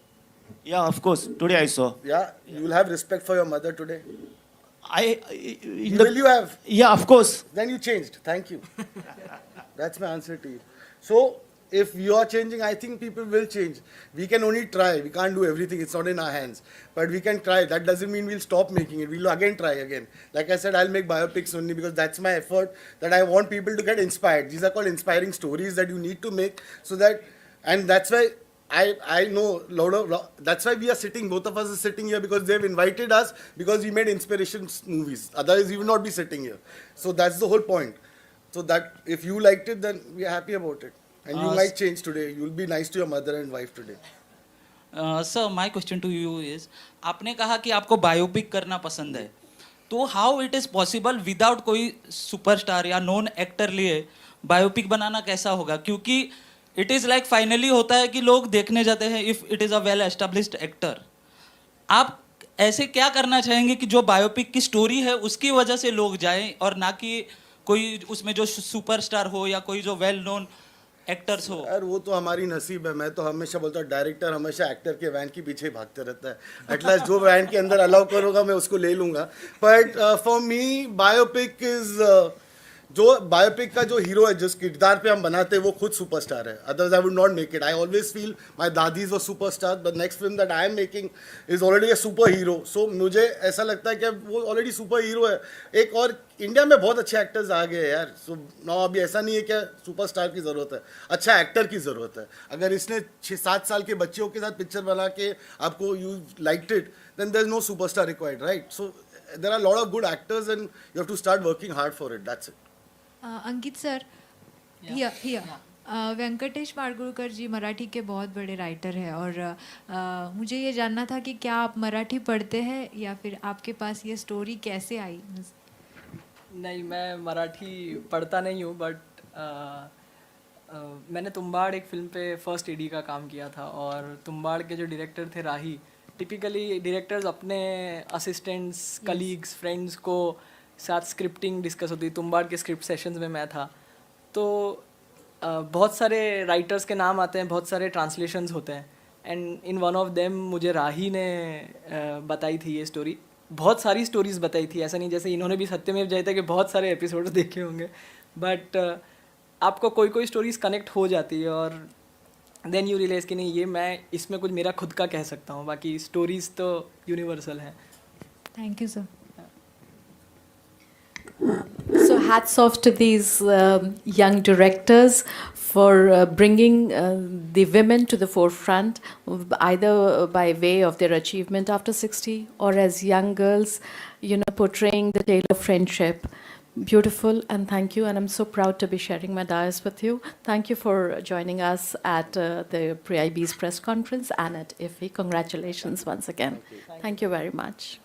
Yeah, of course. Today I saw. Yeah, you will have respect for your mother today. Will you have? Yeah, of course. Then you changed. Thank you. That's my answer to you. So, if you are changing, I think people will change. We can only try. We can't do everything. It's not in our hands. But we can try. That doesn't mean we'll stop making it. We'll again try again. Like I said, I'll make biopics only because that's my effort, that I want people to get inspired. These are called inspiring stories that you need to make so that, and that's why I know that's why we are sitting, both of us are sitting here because they've invited us because we made inspiration movies. Otherwise, we would not be sitting here. So that's the whole point. So that if you liked it, then we are happy about it. And you might change today. You'll be nice to your mother and wife today. Sir, my question to you is, आपने कहा कि आपको biopic करना पसंद है. तो how it is possible without कोई superstar या नॉन एक्टर लिए बायोपिक बनाना कैसा होगा? क्योंकि इट इज़ लाइक फाइनली होता है कि लोग देखने जाते हैं if it is a well established actor. आप ऐसे क्या करना चाहेंगे कि जो बायोपिक की स्टोरी है उसकी वजह से लोग जाएं और ना कि कोई उसमें जो सुपरस्टार हो या कोई जो वेल नोन एक्टर्स हो? यार वो तो हमारी नसीब है. मैं तो हमेशा बोलता हूँ डायरेक्टर हमेशा एक्टर के वैन के पीछे भागते रहता है. एटलीस्ट जो वैन के अंदर अलाउ करूँगा मैं उसको ले लूँगा. But for me biopic is जो बायोपिक का जो हीरो है जिस किरदार पे हम बनाते हैं वो खुद सुपरस्टार है. Otherwise I would not make it. I always feel my dadis were superstar. The next film that I am making is already a superhero. सो मुझे ऐसा लगता है कि वो ऑलरेडी सुपर हीरो है. एक और इंडिया में बहुत अच्छे एक्टर्स आ गए यार. सो नो अभी ऐसा नहीं है कि सुपरस्टार की ज़रूरत है, अच्छा एक्टर की ज़रूरत है. अगर इसने 6-7 साल के बच्चों के साथ पिक्चर बना के आपको you liked it, then there is no superstar required, right? So there are lot of good actors and you have to start working hard for it. That's it. Ankit sir, Venkatesh Madgulkar ji Marathi के बहुत बड़े राइटर हैं और मुझे ये जानना था कि क्या आप मराठी पढ़ते हैं या फिर आपके पास ये स्टोरी कैसे आई? नहीं, मैं मराठी पढ़ता नहीं हूँ, बट मैंने तुम्बाड़ एक फिल्म पे फर्स्ट एडी का काम किया था और तुम्बाड़ के जो डायरेक्टर थे राही, टिपिकली डायरेक्टर्स अपने असिस्टेंट्स, कलीग्स, फ्रेंड्स को साथ स्क्रिप्टिंग डिस्कस होती. तुम्बाड़ के स्क्रिप्ट सेशंस में मैं था. तो बहुत सारे राइटर्स के नाम आते हैं, बहुत सारे ट्रांसलेशंस होते हैं, and in one of them मुझे राही ने बताई थी ये स्टोरी. बहुत सारी स्टोरीज़ बताई थी, ऐसा नहीं जैसे इन्होंने भी सत्यमेव जयते के बहुत सारे एपिसोड्स देखे होंगे, बट आपको कोई कोई स्टोरीज़ कनेक्ट हो जाती है और देन यू रियलाइज़ कि नहीं, ये मैं इसमें कुछ मेरा खुद का कह सकता हूँ, बाकी स्टोरीज़ तो यूनिवर्सल हैं. Thank you sir. So hats off to these young directors for bringing the women to the forefront, either by way of their achievement after 60 or as young girls, you know, portraying the tale of friendship Beautiful, and thank you. And I'm so proud to be sharing my dais with you. Thank you for joining us at the Pre-IB's press conference and at IFFI. Congratulations once again. Thank you very much.